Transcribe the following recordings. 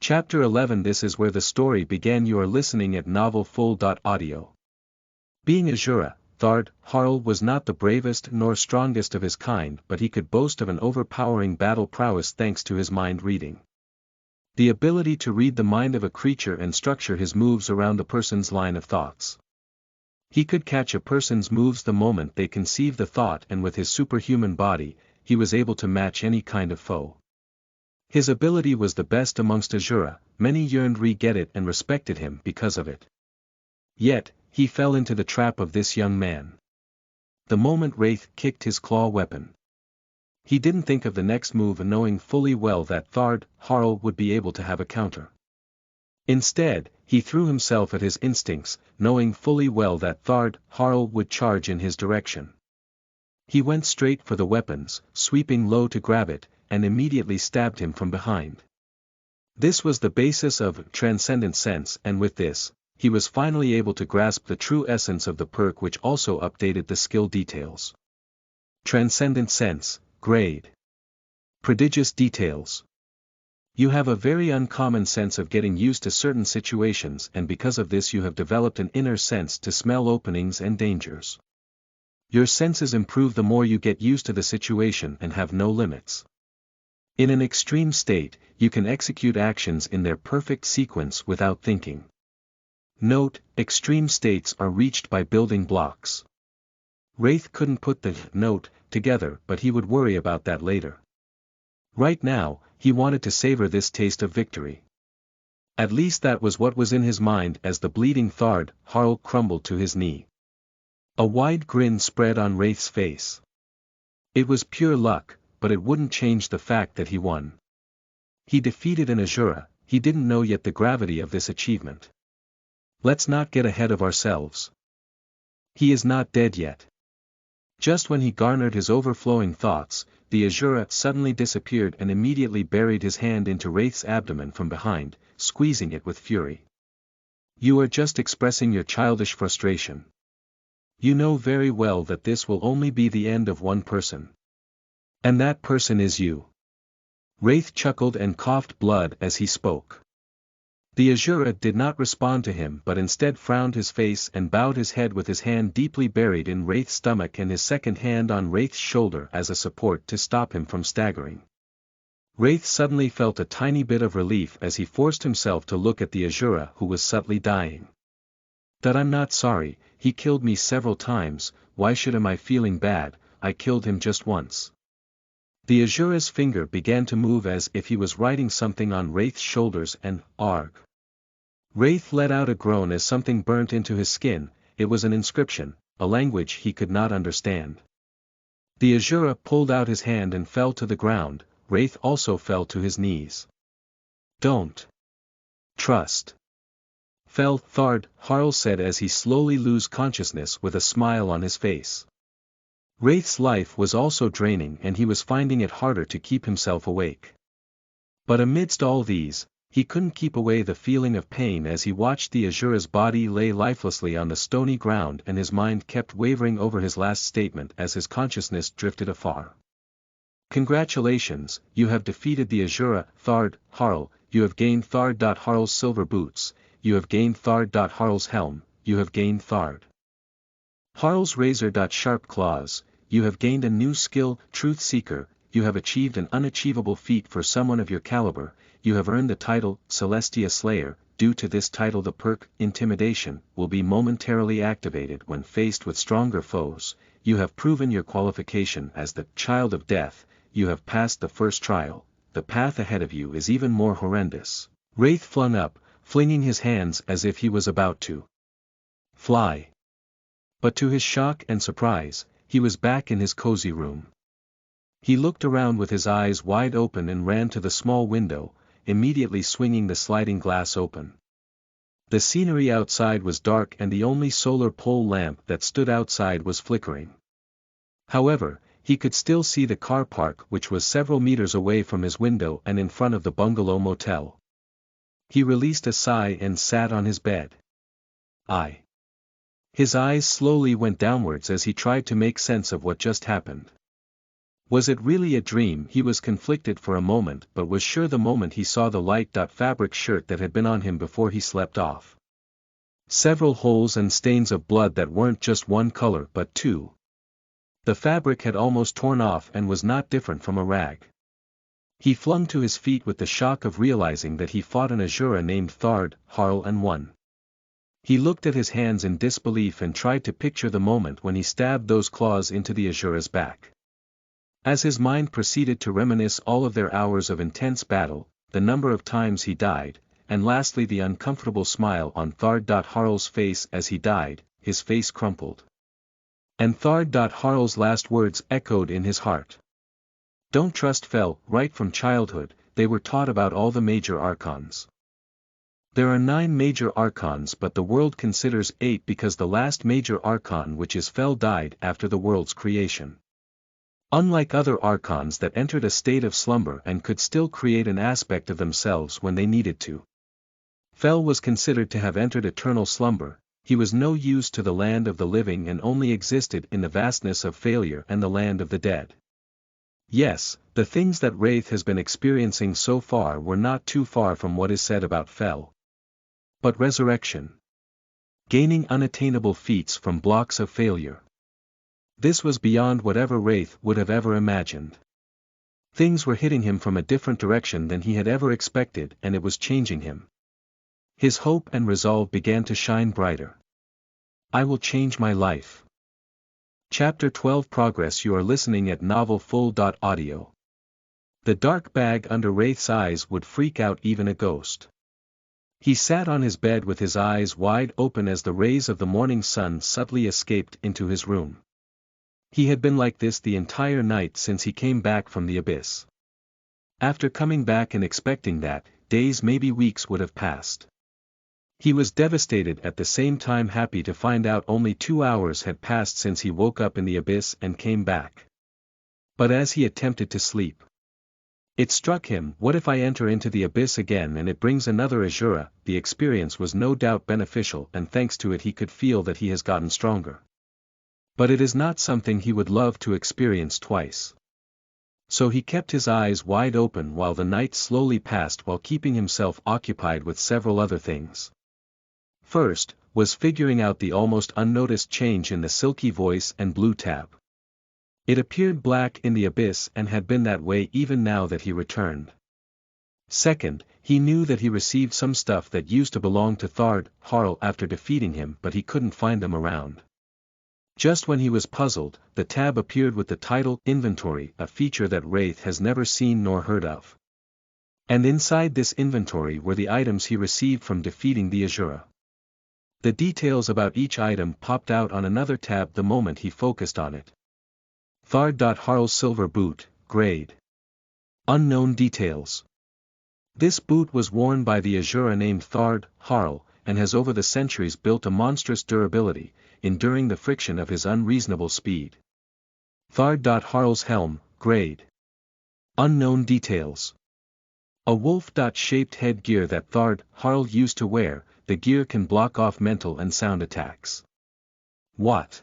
Chapter 11. This is where the story began. You are listening at novelfull.audio. Being Azura, Thard, Harl was not the bravest nor strongest of his kind, but he could boast of an overpowering battle prowess thanks to his mind reading. The ability to read the mind of a creature and structure his moves around a person's line of thoughts. He could catch a person's moves the moment they conceive the thought, and with his superhuman body, he was able to match any kind of foe. His ability was the best amongst Azura, many yearned re-get it and respected him because of it. Yet, he fell into the trap of this young man. The moment Wraith kicked his claw weapon, he didn't think of the next move, knowing fully well that Thard, Harl would be able to have a counter. Instead, he threw himself at his instincts, knowing fully well that Thard, Harl would charge in his direction. He went straight for the weapons, sweeping low to grab it, and immediately stabbed him from behind. This was the basis of transcendent sense, and with this, he was finally able to grasp the true essence of the perk, which also updated the skill details. Transcendent sense, grade. Prodigious details. You have a very uncommon sense of getting used to certain situations, and because of this you have developed an inner sense to smell openings and dangers. Your senses improve the more you get used to the situation and have no limits. In an extreme state, you can execute actions in their perfect sequence without thinking. Note, extreme states are reached by building blocks. Wraith couldn't put the note together, but he would worry about that later. Right now, he wanted to savor this taste of victory. At least that was what was in his mind as the bleeding Thard, Harl crumbled to his knee. A wide grin spread on Wraith's face. It was pure luck, but it wouldn't change the fact that he won. He defeated an Azura. He didn't know yet the gravity of this achievement. Let's not get ahead of ourselves. He is not dead yet. Just when he garnered his overflowing thoughts, the Azura suddenly disappeared and immediately buried his hand into Wraith's abdomen from behind, squeezing it with fury. You are just expressing your childish frustration. You know very well that this will only be the end of one person. And that person is you. Wraith chuckled and coughed blood as he spoke. The Azura did not respond to him, but instead frowned his face and bowed his head with his hand deeply buried in Wraith's stomach and his second hand on Wraith's shoulder as a support to stop him from staggering. Wraith suddenly felt a tiny bit of relief as he forced himself to look at the Azura, who was subtly dying. That I'm not sorry, he killed me several times. Why should am I feeling bad? I killed him just once. The Azura's finger began to move as if he was writing something on Wraith's shoulders, and, arg. Wraith let out a groan as something burnt into his skin. It was an inscription, a language he could not understand. The Azura pulled out his hand and fell to the ground. Wraith also fell to his knees. Don't trust. Fell, Thard, Harl said as he slowly lost consciousness with a smile on his face. Wraith's life was also draining and he was finding it harder to keep himself awake. But amidst all these, he couldn't keep away the feeling of pain as he watched the Azura's body lay lifelessly on the stony ground, and his mind kept wavering over his last statement as his consciousness drifted afar. Congratulations, you have defeated the Azura, Thard, Harl. You have gained Thard. Harl's silver boots. You have gained Thard. Harl's helm. You have gained Thard. Harl's razor-sharp claws. You have gained a new skill, Truth Seeker. You have achieved an unachievable feat for someone of your caliber. You have earned the title, Celestia Slayer. Due to this title the perk, Intimidation, will be momentarily activated when faced with stronger foes. You have proven your qualification as the Child of Death. You have passed the first trial. The path ahead of you is even more horrendous. Wraith flung up, flinging his hands as if he was about to fly. But to his shock and surprise, he was back in his cozy room. He looked around with his eyes wide open and ran to the small window, immediately swinging the sliding glass open. The scenery outside was dark and the only solar pole lamp that stood outside was flickering. However, he could still see the car park, which was several meters away from his window and in front of the bungalow motel. He released a sigh and sat on his bed. His eyes slowly went downwards as he tried to make sense of what just happened. Was it really a dream? He was conflicted for a moment but was sure the moment he saw the light fabric shirt that had been on him before he slept off. Several holes and stains of blood that weren't just one color but two. The fabric had almost torn off and was not different from a rag. He flung to his feet with the shock of realizing that he fought an Azura named Thard, Harl and won. He looked at his hands in disbelief and tried to picture the moment when he stabbed those claws into the Azura's back. As his mind proceeded to reminisce all of their hours of intense battle, the number of times he died, and lastly the uncomfortable smile on Thard. Harl's face as he died, his face crumpled. And Thard. Harl's last words echoed in his heart. Don't trust Fel. Right from childhood, they were taught about all the major archons. There are 9 major archons but the world considers 8 because the last major archon, which is Fel, died after the world's creation. Unlike other archons that entered a state of slumber and could still create an aspect of themselves when they needed to. Fel was considered to have entered eternal slumber. He was no use to the land of the living and only existed in the vastness of failure and the land of the dead. Yes, the things that Wraith has been experiencing so far were not too far from what is said about Fel. But resurrection. Gaining unattainable feats from blocks of failure. This was beyond whatever Wraith would have ever imagined. Things were hitting him from a different direction than he had ever expected and it was changing him. His hope and resolve began to shine brighter. I will change my life. Chapter 12 Progress. You are listening at novelfull.audio. The dark bag under Wraith's eyes would freak out even a ghost. He sat on his bed with his eyes wide open as the rays of the morning sun subtly escaped into his room. He had been like this the entire night since he came back from the abyss. After coming back and expecting that, days maybe weeks would have passed. He was devastated at the same time happy to find out only 2 hours had passed since he woke up in the abyss and came back. But as he attempted to sleep, it struck him, what if I enter into the abyss again and it brings another Azura? The experience was no doubt beneficial and thanks to it he could feel that he has gotten stronger. But it is not something he would love to experience twice. So he kept his eyes wide open while the night slowly passed while keeping himself occupied with several other things. First, was figuring out the almost unnoticed change in the silky voice and blue tab. It appeared black in the abyss and had been that way even now that he returned. Second, he knew that he received some stuff that used to belong to Thard, Harl after defeating him but he couldn't find them around. Just when he was puzzled, the tab appeared with the title Inventory, a feature that Wraith has never seen nor heard of. And inside this inventory were the items he received from defeating the Azura. The details about each item popped out on another tab the moment he focused on it. Thard. Harl's silver boot, grade. Unknown details. This boot was worn by the Azura named Thard, Harl, and has over the centuries built a monstrous durability, enduring the friction of his unreasonable speed. Thard. Harl's helm, grade. Unknown details. A wolf-shaped headgear that Thard, Harl used to wear. The gear can block off mental and sound attacks. What?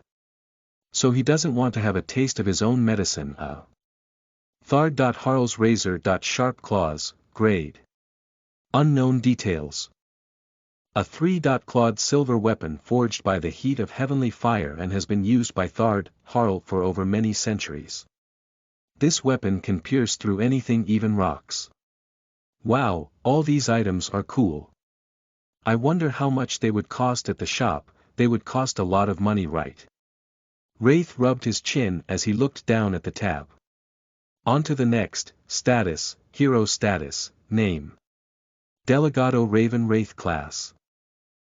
So he doesn't want to have a taste of his own medicine, Thard. Harl's razor. Sharp claws, grade. Unknown details. A 3-clawed silver weapon forged by the heat of heavenly fire and has been used by Thard, Harl for over many centuries. This weapon can pierce through anything, even rocks. Wow, all these items are cool. I wonder how much they would cost at the shop. They would cost a lot of money, right? Wraith rubbed his chin as he looked down at the tab. On to the next. Status, hero status, name. Delegado Raven Wraith class.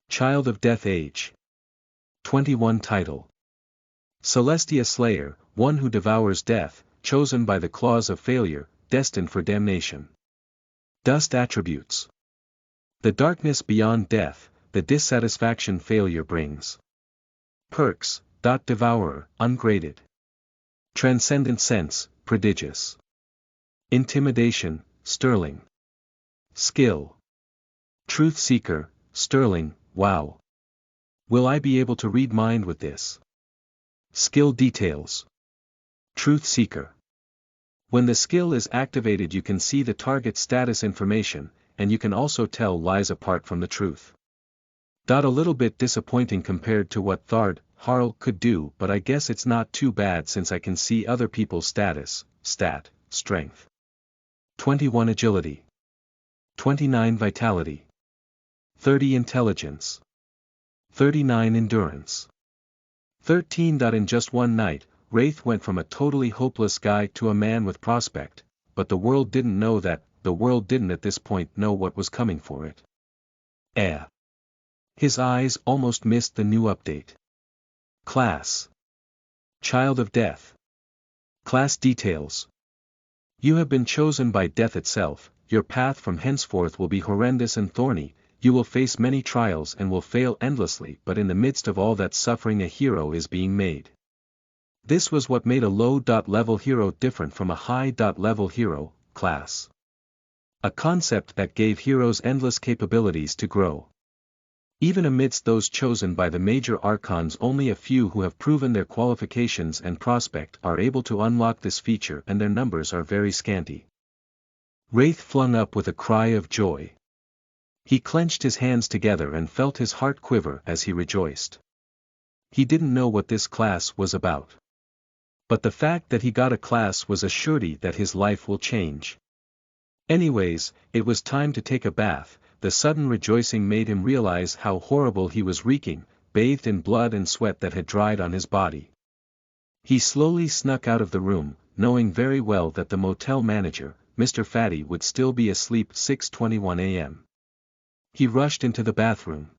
Child of Death age. 21 title. Celestia Slayer, one who devours death, chosen by the claws of failure, destined for damnation. Dust attributes. The darkness beyond death, the dissatisfaction failure brings. Perks. Devourer, ungraded. Transcendent sense, prodigious. Intimidation, sterling. Skill. Truth seeker, sterling, wow. Will I be able to read mind with this? Skill details. Truth seeker. When the skill is activated you can see the target status information, and you can also tell lies apart from the truth. A little bit disappointing compared to what Thard, Harl could do, but I guess it's not too bad since I can see other people's status, strength. 21 agility. 29 vitality. 30 intelligence. 39 endurance. 13. In just one night, Wraith went from a totally hopeless guy to a man with prospect, but the world didn't know that, the world didn't at this point know what was coming for it. His eyes almost missed the new update. Class. Child of Death. Class details. You have been chosen by death itself, your path from henceforth will be horrendous and thorny, you will face many trials and will fail endlessly, but in the midst of all that suffering a hero is being made. This was what made a low-level hero different from a high-level hero, class. A concept that gave heroes endless capabilities to grow. Even amidst those chosen by the major archons, only a few who have proven their qualifications and prospect are able to unlock this feature, and their numbers are very scanty. Wraith flung up with a cry of joy. He clenched his hands together and felt his heart quiver as he rejoiced. He didn't know what this class was about. But the fact that he got a class was a surety that his life will change. Anyways, it was time to take a bath. The sudden rejoicing made him realize how horrible he was reeking, bathed in blood and sweat that had dried on his body. He slowly snuck out of the room, knowing very well that the motel manager, Mr. Fatty, would still be asleep. 6:21 a.m. He rushed into the bathroom.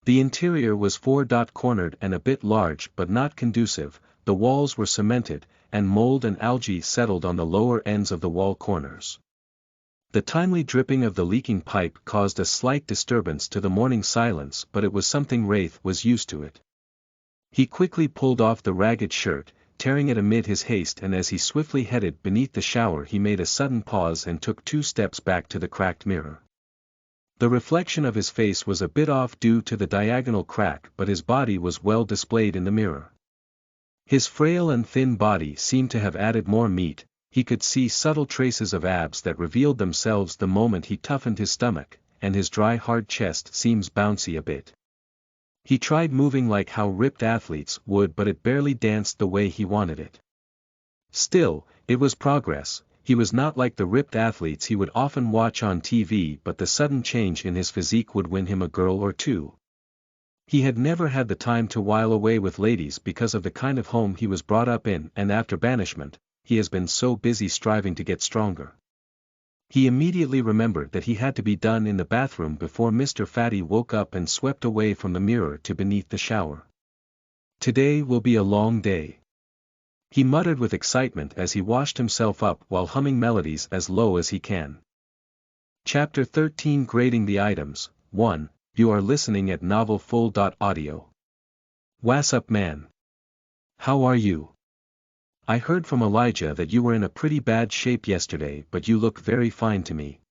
The interior was cornered and a bit large but not conducive, the walls were cemented, and mold and algae settled on the lower ends of the wall corners. The timely dripping of the leaking pipe caused a slight disturbance to the morning silence, but it was something Wraith was used to it. He quickly pulled off the ragged shirt, tearing it amid his haste, and as he swiftly headed beneath the shower he made a sudden pause and took 2 steps back to the cracked mirror. The reflection of his face was a bit off due to the diagonal crack, but his body was well displayed in the mirror. His frail and thin body seemed to have added more meat. He could see subtle traces of abs that revealed themselves the moment he toughened his stomach, and his dry hard chest seems bouncy a bit. He tried moving like how ripped athletes would, but it barely danced the way he wanted it. Still, it was progress. He was not like the ripped athletes he would often watch on TV, but the sudden change in his physique would win him a girl or two. He had never had the time to while away with ladies because of the kind of home he was brought up in, and after banishment, he has been so busy striving to get stronger. He immediately remembered that he had to be done in the bathroom before Mr. Fatty woke up and swept away from the mirror to beneath the shower. Today will be a long day. He muttered with excitement as he washed himself up while humming melodies as low as he can. Chapter 13 Grading the Items. 1. You are listening at novelfull.audio. What's up, man? How are you? I heard from Elijah that you were in a pretty bad shape yesterday, but you look very fine to me.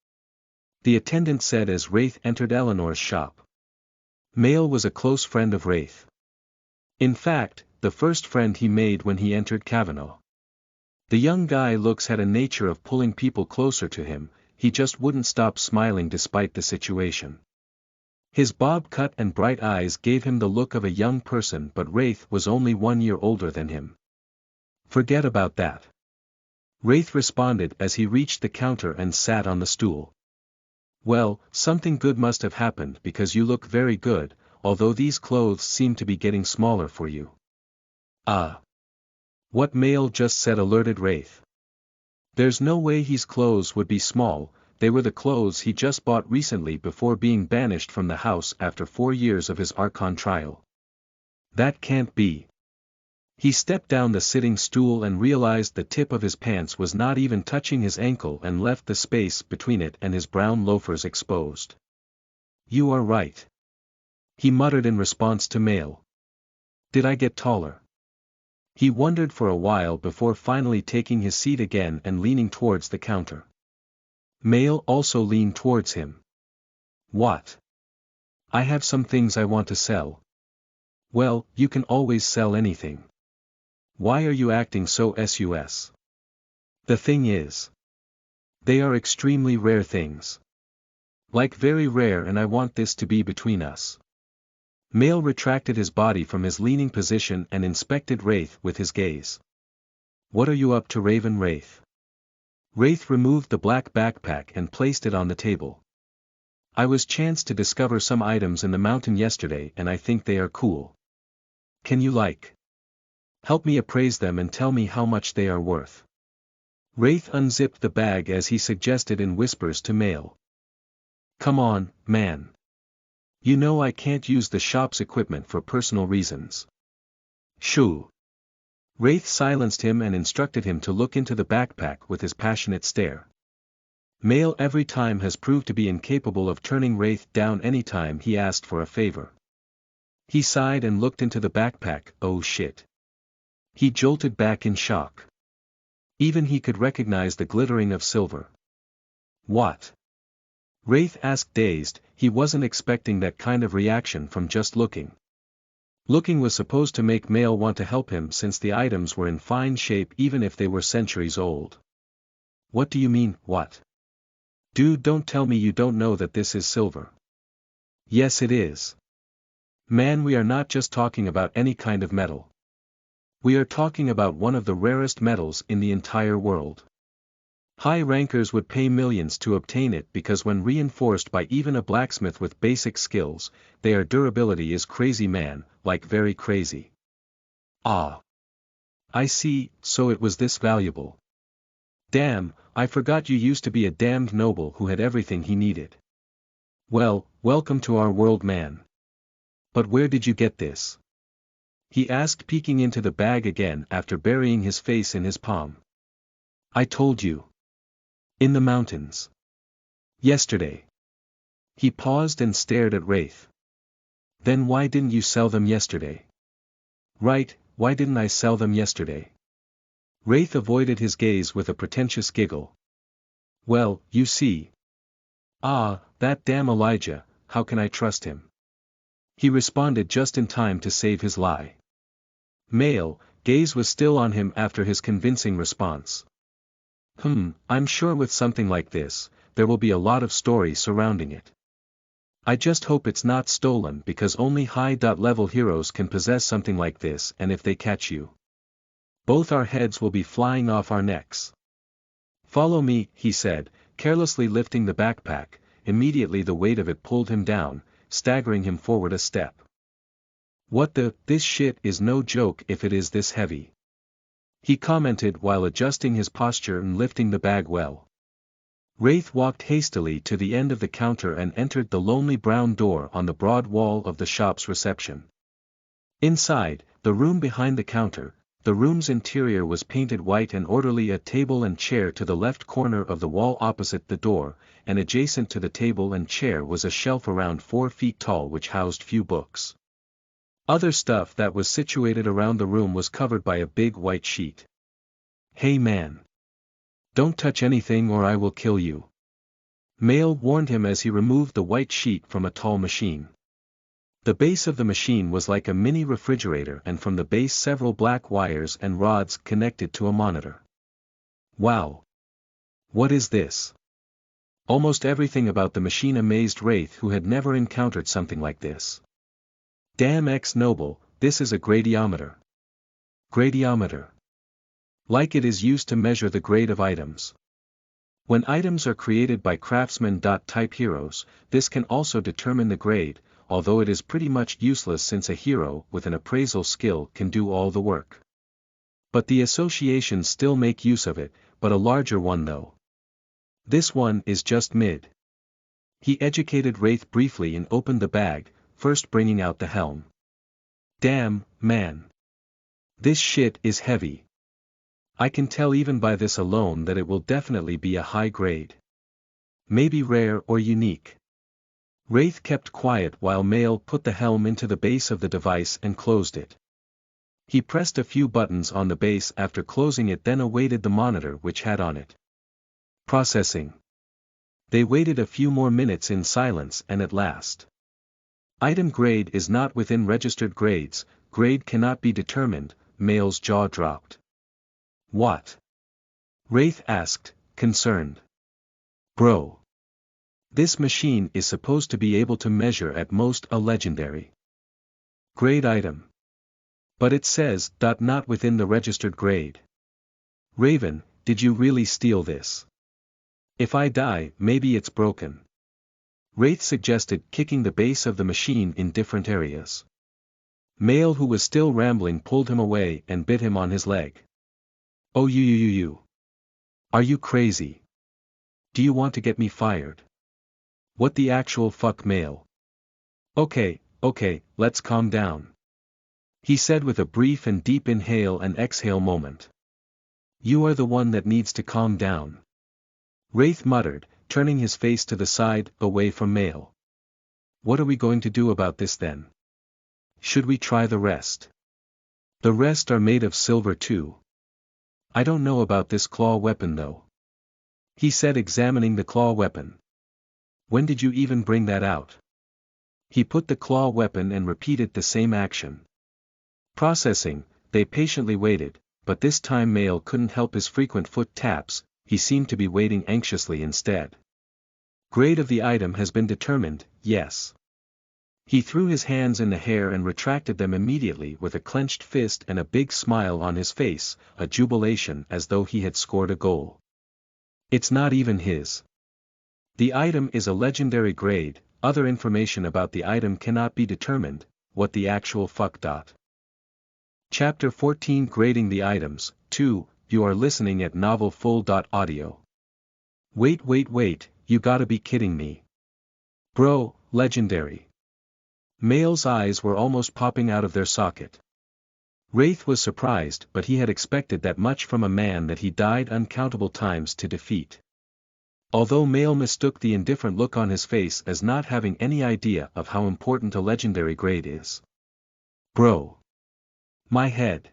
The attendant said as Wraith entered Eleanor's shop. Mail was a close friend of Wraith. In fact, the first friend he made when he entered Kavanaugh. The young guy looks had a nature of pulling people closer to him, he just wouldn't stop smiling despite the situation. His bob cut and bright eyes gave him the look of a young person, but Wraith was only 1 year older than him. Forget about that. Wraith responded as he reached the counter and sat on the stool. Well, something good must have happened because you look very good, although these clothes seem to be getting smaller for you. What Mail just said alerted Wraith. There's no way his clothes would be small, they were the clothes he just bought recently before being banished from the house after 4 years of his Archon trial. That can't be. He stepped down the sitting stool and realized the tip of his pants was not even touching his ankle and left the space between it and his brown loafers exposed. You are right. He muttered in response to Mail. Did I get taller? He wondered for a while before finally taking his seat again and leaning towards the counter. Mail also leaned towards him. What? I have some things I want to sell. Well, you can always sell anything. Why are you acting so sus? The thing is, they are extremely rare things. Like very rare, and I want this to be between us. Male retracted his body from his leaning position and inspected Wraith with his gaze. What are you up to, Raven Wraith? Wraith removed the black backpack and placed it on the table. I was chanced to discover some items in the mountain yesterday and I think they are cool. Can you help me appraise them and tell me how much they are worth? Wraith unzipped the bag as he suggested in whispers to Male. Come on, man. You know I can't use the shop's equipment for personal reasons. Shoo. Wraith silenced him and instructed him to look into the backpack with his passionate stare. Male every time has proved to be incapable of turning Wraith down any time he asked for a favor. He sighed and looked into the backpack. Oh shit. He jolted back in shock. Even he could recognize the glittering of silver. What? Wraith asked dazed. He wasn't expecting that kind of reaction from just looking. Looking was supposed to make Male want to help him since the items were in fine shape even if they were centuries old. What do you mean, what? Dude, don't tell me you don't know that this is silver. Yes it is. Man, we are not just talking about any kind of metal. We are talking about one of the rarest metals in the entire world. High rankers would pay millions to obtain it because when reinforced by even a blacksmith with basic skills, their durability is crazy, man, like very crazy. Ah. I see, so it was this valuable. Damn, I forgot you used to be a damned noble who had everything he needed. Well, welcome to our world, man. But where did you get this? He asked, peeking into the bag again after burying his face in his palm. I told you. In the mountains. Yesterday. He paused and stared at Wraith. Then why didn't you sell them yesterday? Right, why didn't I sell them yesterday? Wraith avoided his gaze with a pretentious giggle. Well, you see. Ah, that damn Elijah, how can I trust him? He responded just in time to save his lie. Male, gaze was still on him after his convincing response. I'm sure with something like this, there will be a lot of story surrounding it. I just hope it's not stolen because only high-level heroes can possess something like this, and if they catch you, both our heads will be flying off our necks. Follow me, he said, carelessly lifting the backpack. Immediately the weight of it pulled him down, staggering him forward a step. This shit is no joke if it is this heavy. He commented while adjusting his posture and lifting the bag well. Wraith walked hastily to the end of the counter and entered the lonely brown door on the broad wall of the shop's reception. Inside, the room behind the counter, the room's interior was painted white and orderly. A table and chair to the left corner of the wall opposite the door, and adjacent to the table and chair was a shelf around 4 feet tall which housed few books. Other stuff that was situated around the room was covered by a big white sheet. Hey man! Don't touch anything or I will kill you. Male warned him as he removed the white sheet from a tall machine. The base of the machine was like a mini refrigerator, and from the base several black wires and rods connected to a monitor. Wow! What is this? Almost everything about the machine amazed Wraith, who had never encountered something like this. Damn ex-noble, this is a gradiometer. Gradiometer. Like it is used to measure the grade of items. When items are created by craftsman-type heroes, this can also determine the grade, although it is pretty much useless since a hero with an appraisal skill can do all the work. But the associations still make use of it, but a larger one though. This one is just mid. He educated Wraith briefly and opened the bag, first bringing out the helm. Damn, man. This shit is heavy. I can tell even by this alone that it will definitely be a high grade. Maybe rare or unique. Wraith kept quiet while Male put the helm into the base of the device and closed it. He pressed a few buttons on the base after closing it, then awaited the monitor which had on it. Processing. They waited a few more minutes in silence and at last. Item grade is not within registered grades, grade cannot be determined. Male's jaw dropped. What? Wraith asked, concerned. Bro. This machine is supposed to be able to measure at most a legendary grade item. But it says, not within the registered grade. Raven, did you really steal this? If I die, maybe it's broken. Wraith suggested, kicking the base of the machine in different areas. Male, who was still rambling, pulled him away and bit him on his leg. Oh, you. Are you crazy? Do you want to get me fired? What the actual fuck, Male? Okay, let's calm down. He said with a brief and deep inhale and exhale moment. You are the one that needs to calm down. Wraith muttered, turning his face to the side, away from Male. What are we going to do about this then? Should we try the rest? The rest are made of silver too. I don't know about this claw weapon though. He said, examining the claw weapon. When did you even bring that out? He put the claw weapon and repeated the same action. Processing, they patiently waited, but this time Male couldn't help his frequent foot taps, he seemed to be waiting anxiously instead. Grade of the item has been determined, yes. He threw his hands in the hair and retracted them immediately with a clenched fist and a big smile on his face, a jubilation as though he had scored a goal. It's not even his. The item is a legendary grade, other information about the item cannot be determined, what the actual fuck. Chapter 14, Grading the Items. 2, you are listening at novelfull.audio. Wait, you gotta be kidding me. Bro, legendary. Male's eyes were almost popping out of their socket. Wraith was surprised, but he had expected that much from a man that he died uncountable times to defeat. Although Male mistook the indifferent look on his face as not having any idea of how important a legendary grade is. Bro. My head.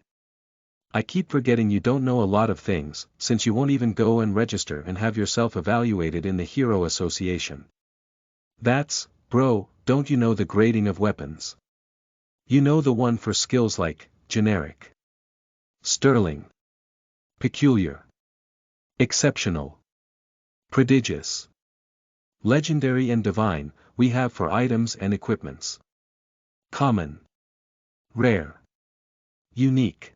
I keep forgetting you don't know a lot of things, since you won't even go and register and have yourself evaluated in the Hero Association. That's, bro, don't you know the grading of weapons? You know the one for skills like, generic, sterling, peculiar, exceptional, prodigious, legendary and divine, we have for items and equipments. Common, rare, unique,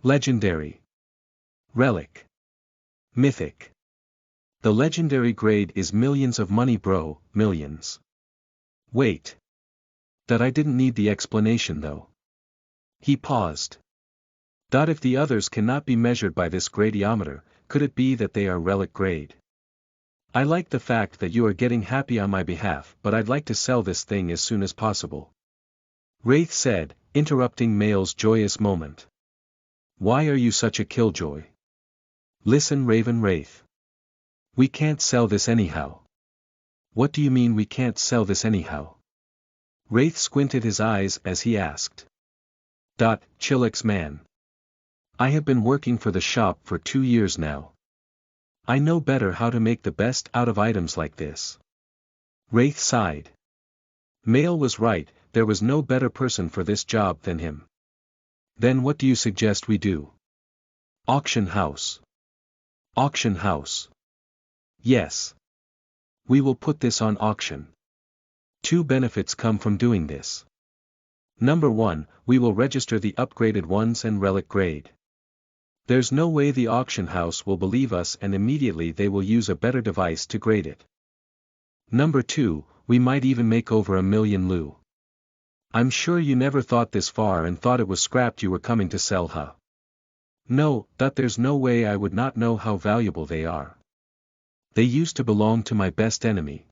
legendary, relic, mythic. The legendary grade is millions of money, bro, millions. Wait. That I didn't need the explanation though. He paused. If the others cannot be measured by this gradiometer, could it be that they are relic grade? I like the fact that you are getting happy on my behalf, but I'd like to sell this thing as soon as possible. Wraith said, interrupting Male's joyous moment. Why are you such a killjoy? Listen, Raven Wraith. We can't sell this anyhow. What do you mean we can't sell this anyhow? Wraith squinted his eyes as he asked. Chillax man. I have been working for the shop for 2 years now. I know better how to make the best out of items like this. Wraith sighed. Male was right, there was no better person for this job than him. Then what do you suggest we do? Auction house. Auction house. Yes. We will put this on auction. 2 benefits come from doing this. Number 1, we will register the upgraded ones and relic grade. There's no way the auction house will believe us and immediately they will use a better device to grade it. Number 2, we might even make over $1 million Lu. I'm sure you never thought this far and thought it was scrapped you were coming to sell, huh? No, there's no way I would not know how valuable they are. They used to belong to my best enemy.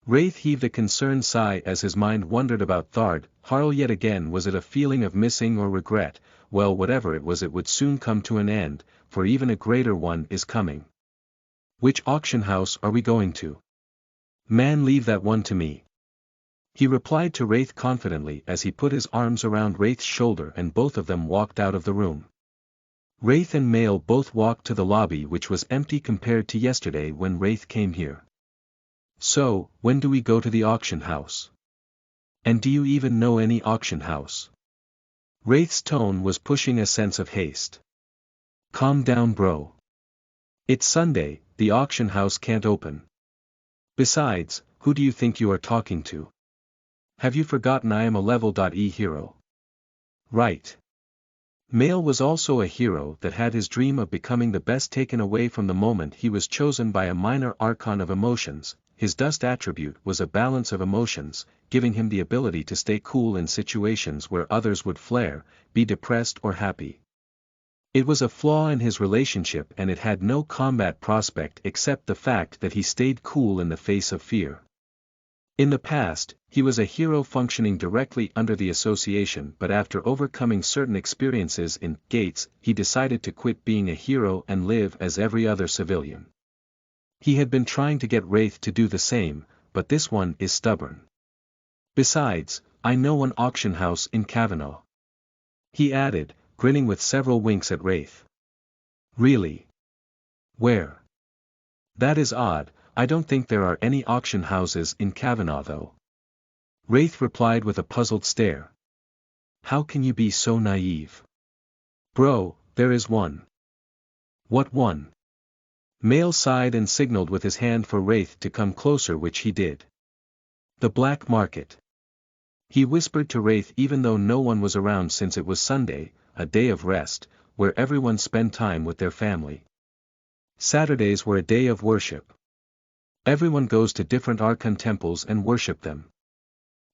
Wraith heaved a concerned sigh as his mind wandered about Thard, Harl yet again. Was it a feeling of missing or regret? Well, whatever it was, it would soon come to an end, for even a greater one is coming. Which auction house are we going to? Man, leave that one to me. He replied to Wraith confidently as he put his arms around Wraith's shoulder and both of them walked out of the room. Wraith and Male both walked to the lobby, which was empty compared to yesterday when Wraith came here. So, when do we go to the auction house? And do you even know any auction house? Wraith's tone was pushing a sense of haste. Calm down, bro. It's Sunday, the auction house can't open. Besides, who do you think you are talking to? Have you forgotten I am a level.e hero? Right. Mail was also a hero that had his dream of becoming the best taken away from the moment he was chosen by a minor archon of emotions. His dust attribute was a balance of emotions, giving him the ability to stay cool in situations where others would flare, be depressed or happy. It was a flaw in his relationship and it had no combat prospect except the fact that he stayed cool in the face of fear. In the past, he was a hero functioning directly under the association, but after overcoming certain experiences in Gates, he decided to quit being a hero and live as every other civilian. He had been trying to get Wraith to do the same, but this one is stubborn. Besides, I know an auction house in Kavanaugh. He added, grinning with several winks at Wraith. Really? Where? That is odd. I don't think there are any auction houses in Kavanaugh though. Wraith replied with a puzzled stare. How can you be so naive? Bro, there is one. What one? Mail sighed and signaled with his hand for Wraith to come closer, which he did. The black market. He whispered to Wraith even though no one was around since it was Sunday, a day of rest, where everyone spent time with their family. Saturdays were a day of worship. Everyone goes to different Archon temples and worship them.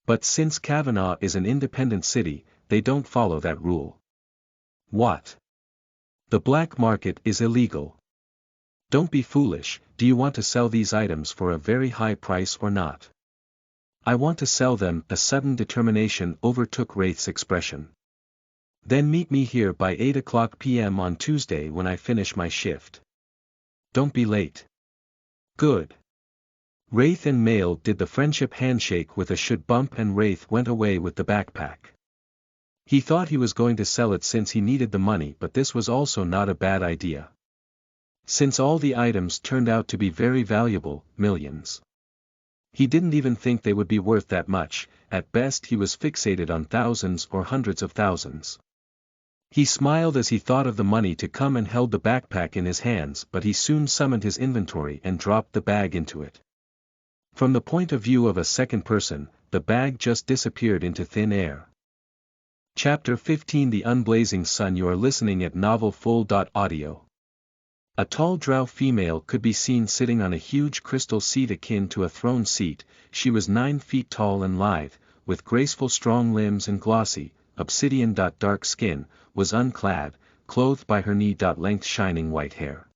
But since Kavanaugh is an independent city, they don't follow that rule. What? The black market is illegal. Don't be foolish. Do you want to sell these items for a very high price or not? I want to sell them. A sudden determination overtook Wraith's expression. Then meet me here by 8 p.m. on Tuesday when I finish my shift. Don't be late. Good. Wraith and Mail did the friendship handshake with a should bump and Wraith went away with the backpack. He thought he was going to sell it since he needed the money, but this was also not a bad idea. Since all the items turned out to be very valuable, millions. He didn't even think they would be worth that much, at best he was fixated on thousands or hundreds of thousands. He smiled as he thought of the money to come and held the backpack in his hands, but he soon summoned his inventory and dropped the bag into it. From the point of view of a second person, the bag just disappeared into thin air. Chapter 15 The Unblazing Sun. You are listening at novelfull.audio. A tall drow female could be seen sitting on a huge crystal seat akin to a throne seat. She was 9 feet tall and lithe, with graceful strong limbs and glossy, obsidian dark skin, was unclad, clothed by her knee-length shining white hair.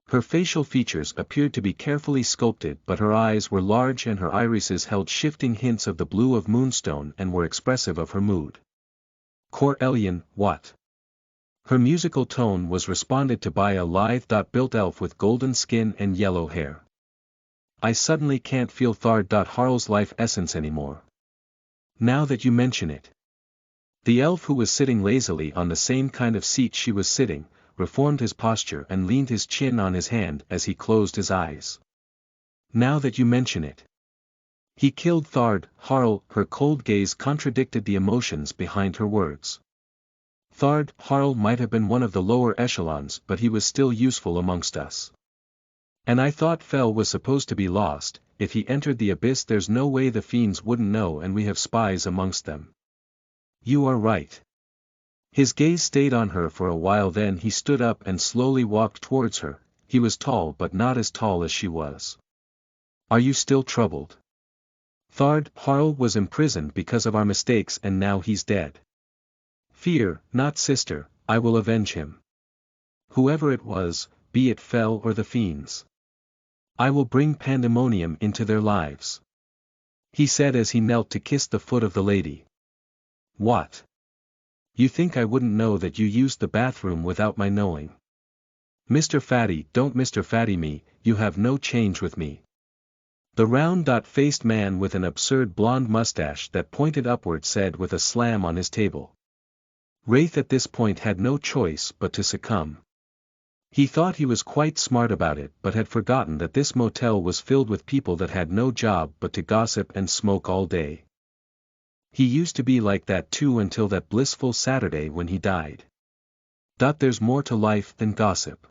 Her facial features appeared to be carefully sculpted, but her eyes were large and her irises held shifting hints of the blue of moonstone and were expressive of her mood. Corellian, what? Her musical tone was responded to by a lithe-built elf with golden skin and yellow hair. I suddenly can't feel Thard.Harl's life essence anymore. Now that you mention it. The elf, who was sitting lazily on the same kind of seat she was sitting, reformed his posture and leaned his chin on his hand as he closed his eyes. Now that you mention it. He killed Thard.Harl. Her cold gaze contradicted the emotions behind her words. Thard.Harl might have been one of the lower echelons, but he was still useful amongst us. And I thought Fel was supposed to be lost. If he entered the abyss, there's no way the fiends wouldn't know, and we have spies amongst them. You are right. His gaze stayed on her for a while, then he stood up and slowly walked towards her. He was tall but not as tall as she was. Are you still troubled? Thard.Harl was imprisoned because of our mistakes and now he's dead. Fear not, sister, I will avenge him. Whoever it was, be it Fel or the fiends. I will bring pandemonium into their lives. He said as he knelt to kiss the foot of the lady. What? You think I wouldn't know that you used the bathroom without my knowing? Mr. Fatty, don't Mr. Fatty me, you have no change with me. The round-faced man with an absurd blonde mustache that pointed upward said with a slam on his table. Wraith at this point had no choice but to succumb. He thought he was quite smart about it, but had forgotten that this motel was filled with people that had no job but to gossip and smoke all day. He used to be like that too until that blissful Saturday when he died. There's more to life than gossip.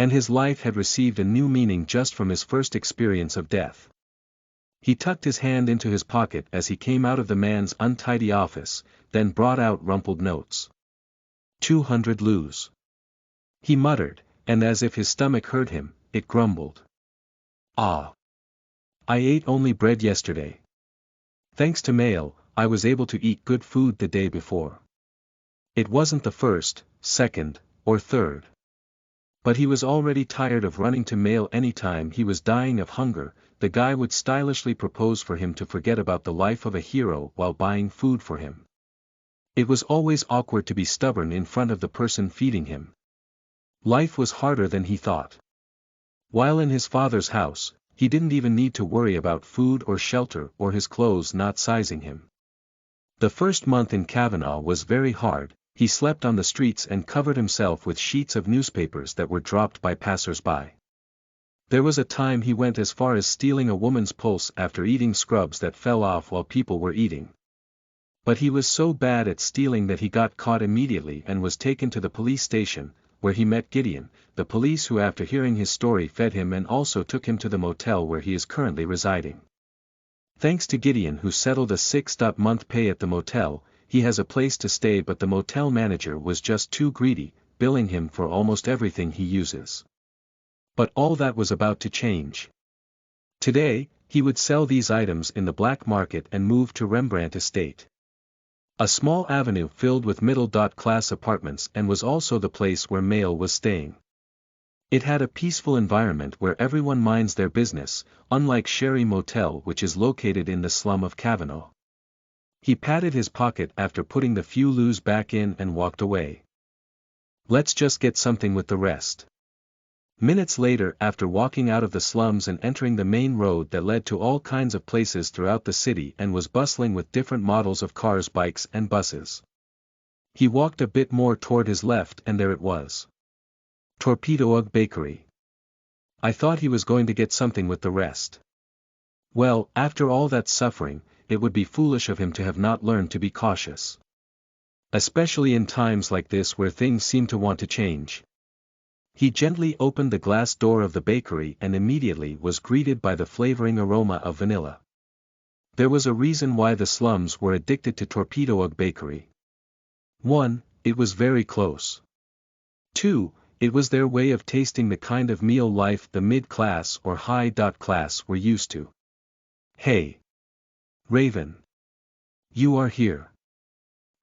And his life had received a new meaning just from his first experience of death. He tucked his hand into his pocket as he came out of the man's untidy office, then brought out rumpled notes. 200 lus. He muttered, and as if his stomach heard him, it grumbled. Ah. I ate only bread yesterday. Thanks to mail, I was able to eat good food the day before. It wasn't the first, second, or third. But he was already tired of running to mail anytime he was dying of hunger. The guy would stylishly propose for him to forget about the life of a hero while buying food for him. It was always awkward to be stubborn in front of the person feeding him. Life was harder than he thought. While in his father's house, he didn't even need to worry about food or shelter or his clothes not sizing him. The first month in Kavanaugh was very hard. He slept on the streets and covered himself with sheets of newspapers that were dropped by passers-by. There was a time he went as far as stealing a woman's pulse after eating scrubs that fell off while people were eating. But he was so bad at stealing that he got caught immediately and was taken to the police station, where he met Gideon, the police who after hearing his story fed him and also took him to the motel where he is currently residing. Thanks to Gideon who settled a 6-month pay at the motel, he has a place to stay, but the motel manager was just too greedy, billing him for almost everything he uses. But all that was about to change. Today, he would sell these items in the black market and move to Rembrandt Estate. A small avenue filled with middle-class apartments, and was also the place where Mail was staying. It had a peaceful environment where everyone minds their business, unlike Sherry Motel, which is located in the slum of Kavanaugh. He patted his pocket after putting the few lus back in and walked away. Let's just get something with the rest. Minutes later, after walking out of the slums and entering the main road that led to all kinds of places throughout the city and was bustling with different models of cars, bikes and buses. He walked a bit more toward his left and there it was. Torpedo Egg Bakery. I thought he was going to get something with the rest. Well, after all that suffering, it would be foolish of him to have not learned to be cautious. Especially in times like this where things seem to want to change. He gently opened the glass door of the bakery and immediately was greeted by the flavoring aroma of vanilla. There was a reason why the slums were addicted to Torpedo Egg Bakery. 1. It was very close. 2. It was their way of tasting the kind of meal life the mid-class or high-class were used to. Hey! Raven! You are here.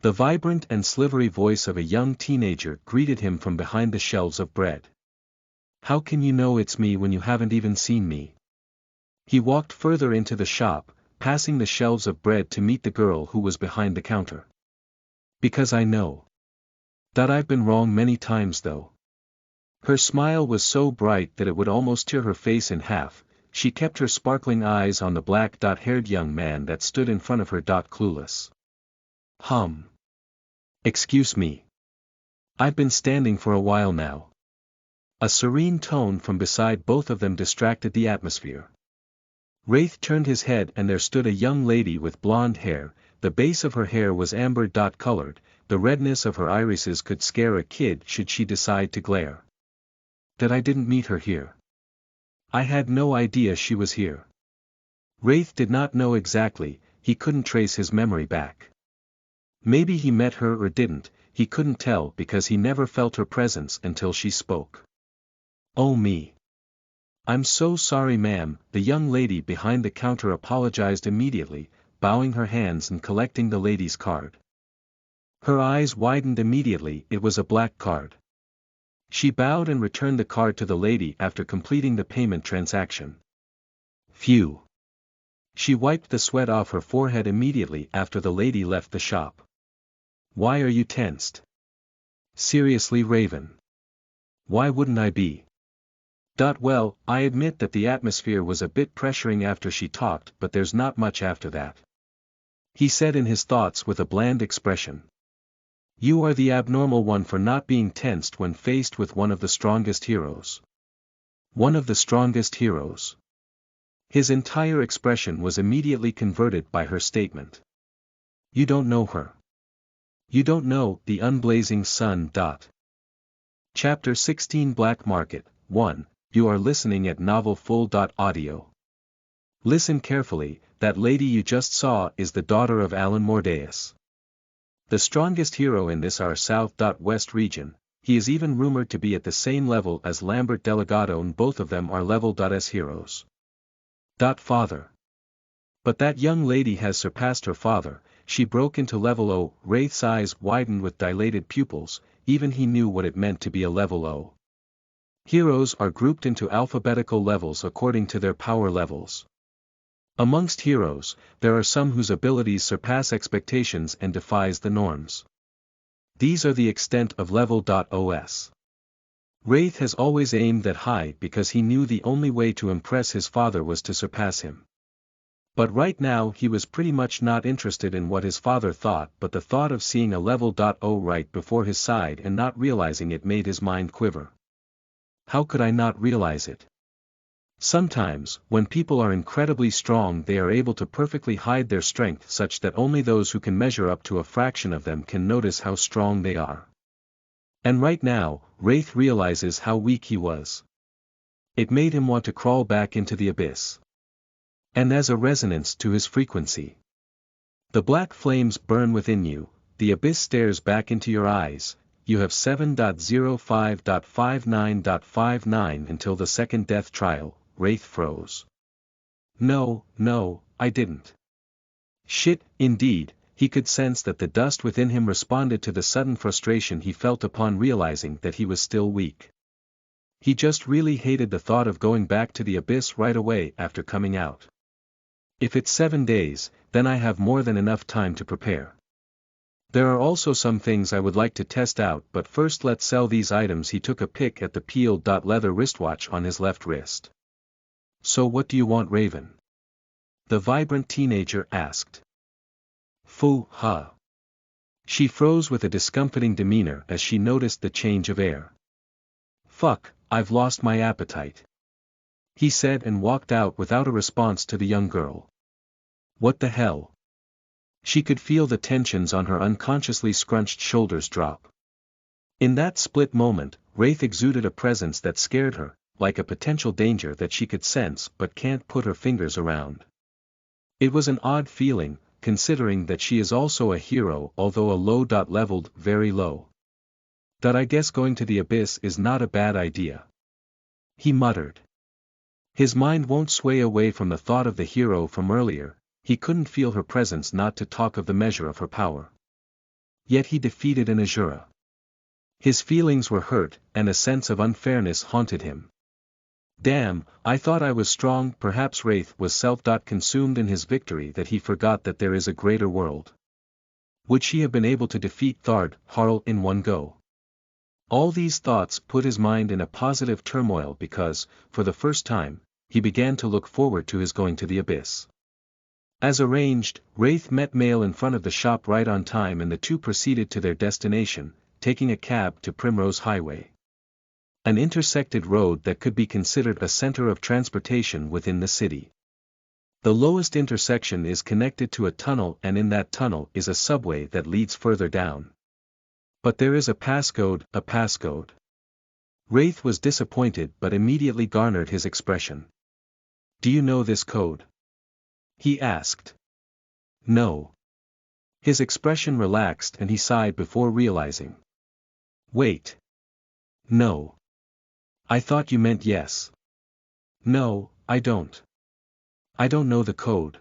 The vibrant and slivery voice of a young teenager greeted him from behind the shelves of bread. How can you know it's me when you haven't even seen me? He walked further into the shop, passing the shelves of bread to meet the girl who was behind the counter. Because I know that I've been wrong many times though. Her smile was so bright that it would almost tear her face in half. She kept her sparkling eyes on the black-haired young man that stood in front of her. Clueless. Excuse me. I've been standing for a while now. A serene tone from beside both of them distracted the atmosphere. Wraith turned his head and there stood a young lady with blonde hair. The base of her hair was amber-colored, the redness of her irises could scare a kid should she decide to glare. That I didn't meet her here. I had no idea she was here. Wraith did not know exactly, he couldn't trace his memory back. Maybe he met her or didn't, he couldn't tell because he never felt her presence until she spoke. Oh me. I'm so sorry ma'am, the young lady behind the counter apologized immediately, bowing her hands and collecting the lady's card. Her eyes widened immediately, it was a black card. She bowed and returned the card to the lady after completing the payment transaction. Phew. She wiped the sweat off her forehead immediately after the lady left the shop. Why are you tensed? Seriously, Raven. Why wouldn't I be? Well, I admit that the atmosphere was a bit pressuring after she talked, but there's not much after that. He said in his thoughts with a bland expression. You are the abnormal one for not being tensed when faced with one of the strongest heroes. One of the strongest heroes. His entire expression was immediately converted by her statement. You don't know her. You don't know the unblazing sun. Chapter 16 Black Market. 1. You are listening at novelfull.audio. Listen carefully, that lady you just saw is the daughter of Alan Mordeus. The strongest hero in this our South-West region. He is even rumored to be at the same level as Lambert Delgado, and both of them are level.s heroes. Father. But that young lady has surpassed her father. She broke into level O. Wraith's eyes widened with dilated pupils. Even he knew what it meant to be a level O. Heroes are grouped into alphabetical levels according to their power levels. Amongst heroes, there are some whose abilities surpass expectations and defies the norms. These are the extent of level.os. Wraith has always aimed that high because he knew the only way to impress his father was to surpass him. But right now he was pretty much not interested in what his father thought, but the thought of seeing a level.o right before his side and not realizing it made his mind quiver. How could I not realize it? Sometimes, when people are incredibly strong, they are able to perfectly hide their strength such that only those who can measure up to a fraction of them can notice how strong they are. And right now, Wraith realizes how weak he was. It made him want to crawl back into the abyss. And as a resonance to his frequency, the black flames burn within you, the abyss stares back into your eyes. You have 7.05.59.59 until the second death trial. Wraith froze. No, I didn't. Shit, indeed, he could sense that the dust within him responded to the sudden frustration he felt upon realizing that he was still weak. He just really hated the thought of going back to the abyss right away after coming out. If it's 7 days, then I have more than enough time to prepare. There are also some things I would like to test out, but first let's sell these items. He took a pick at the peeled leather wristwatch on his left wrist. So what do you want, Raven? The vibrant teenager asked. Foo-ha. She froze with a discomfiting demeanor as she noticed the change of air. Fuck, I've lost my appetite. He said and walked out without a response to the young girl. What the hell? She could feel the tensions on her unconsciously scrunched shoulders drop. In that split moment, Wraith exuded a presence that scared her, like a potential danger that she could sense but can't put her fingers around. It was an odd feeling, considering that she is also a hero, although a low-leveled, very low. That I guess going to the abyss is not a bad idea. He muttered. His mind won't sway away from the thought of the hero from earlier. He couldn't feel her presence, not to talk of the measure of her power. Yet he defeated an Azura. His feelings were hurt, and a sense of unfairness haunted him. Damn, I thought I was strong. Perhaps Wraith was self-consumed in his victory that he forgot that there is a greater world. Would she have been able to defeat Thard, Harl in one go? All these thoughts put his mind in a positive turmoil because, for the first time, he began to look forward to his going to the abyss. As arranged, Wraith met Mail in front of the shop right on time, and the two proceeded to their destination, taking a cab to Primrose Highway. An intersected road that could be considered a center of transportation within the city. The lowest intersection is connected to a tunnel, and in that tunnel is a subway that leads further down. But there is a passcode. Wraith was disappointed but immediately garnered his expression. Do you know this code? He asked. No. His expression relaxed and he sighed before realizing. Wait. No. I thought you meant yes. No, I don't. I don't know the code.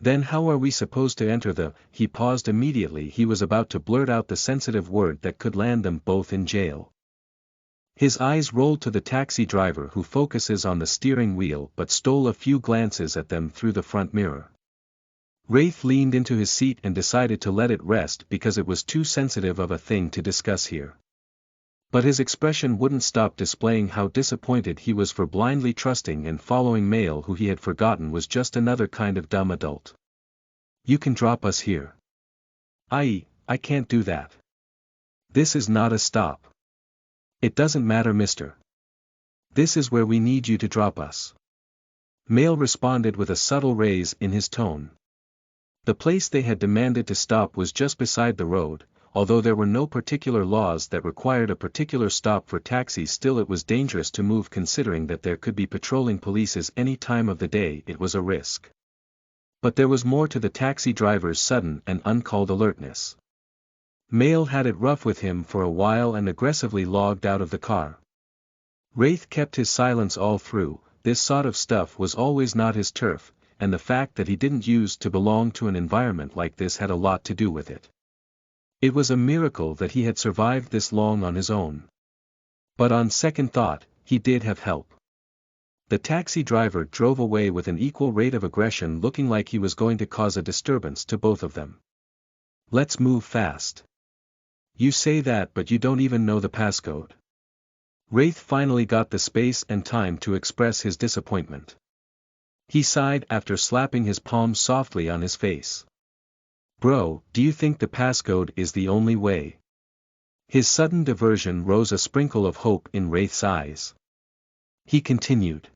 Then how are we supposed to enter the... He paused immediately. He was about to blurt out the sensitive word that could land them both in jail. His eyes rolled to the taxi driver who focuses on the steering wheel but stole a few glances at them through the front mirror. Wraith leaned into his seat and decided to let it rest because it was too sensitive of a thing to discuss here. But his expression wouldn't stop displaying how disappointed he was for blindly trusting and following Mail, who he had forgotten was just another kind of dumb adult. You can drop us here. I can't do that. This is not a stop. It doesn't matter, mister. This is where we need you to drop us. Mail responded with a subtle raise in his tone. The place they had demanded to stop was just beside the road, although there were no particular laws that required a particular stop for taxis, still it was dangerous to move considering that there could be patrolling polices any time of the day. It was a risk. But there was more to the taxi driver's sudden and uncalled alertness. Mail had it rough with him for a while and aggressively logged out of the car. Wraith kept his silence all through. This sort of stuff was always not his turf, and the fact that he didn't used to belong to an environment like this had a lot to do with it. It was a miracle that he had survived this long on his own. But on second thought, he did have help. The taxi driver drove away with an equal rate of aggression, looking like he was going to cause a disturbance to both of them. Let's move fast. You say that, but you don't even know the passcode. Wraith finally got the space and time to express his disappointment. He sighed after slapping his palm softly on his face. Bro, do you think the passcode is the only way? His sudden diversion rose a sprinkle of hope in Wraith's eyes. He continued.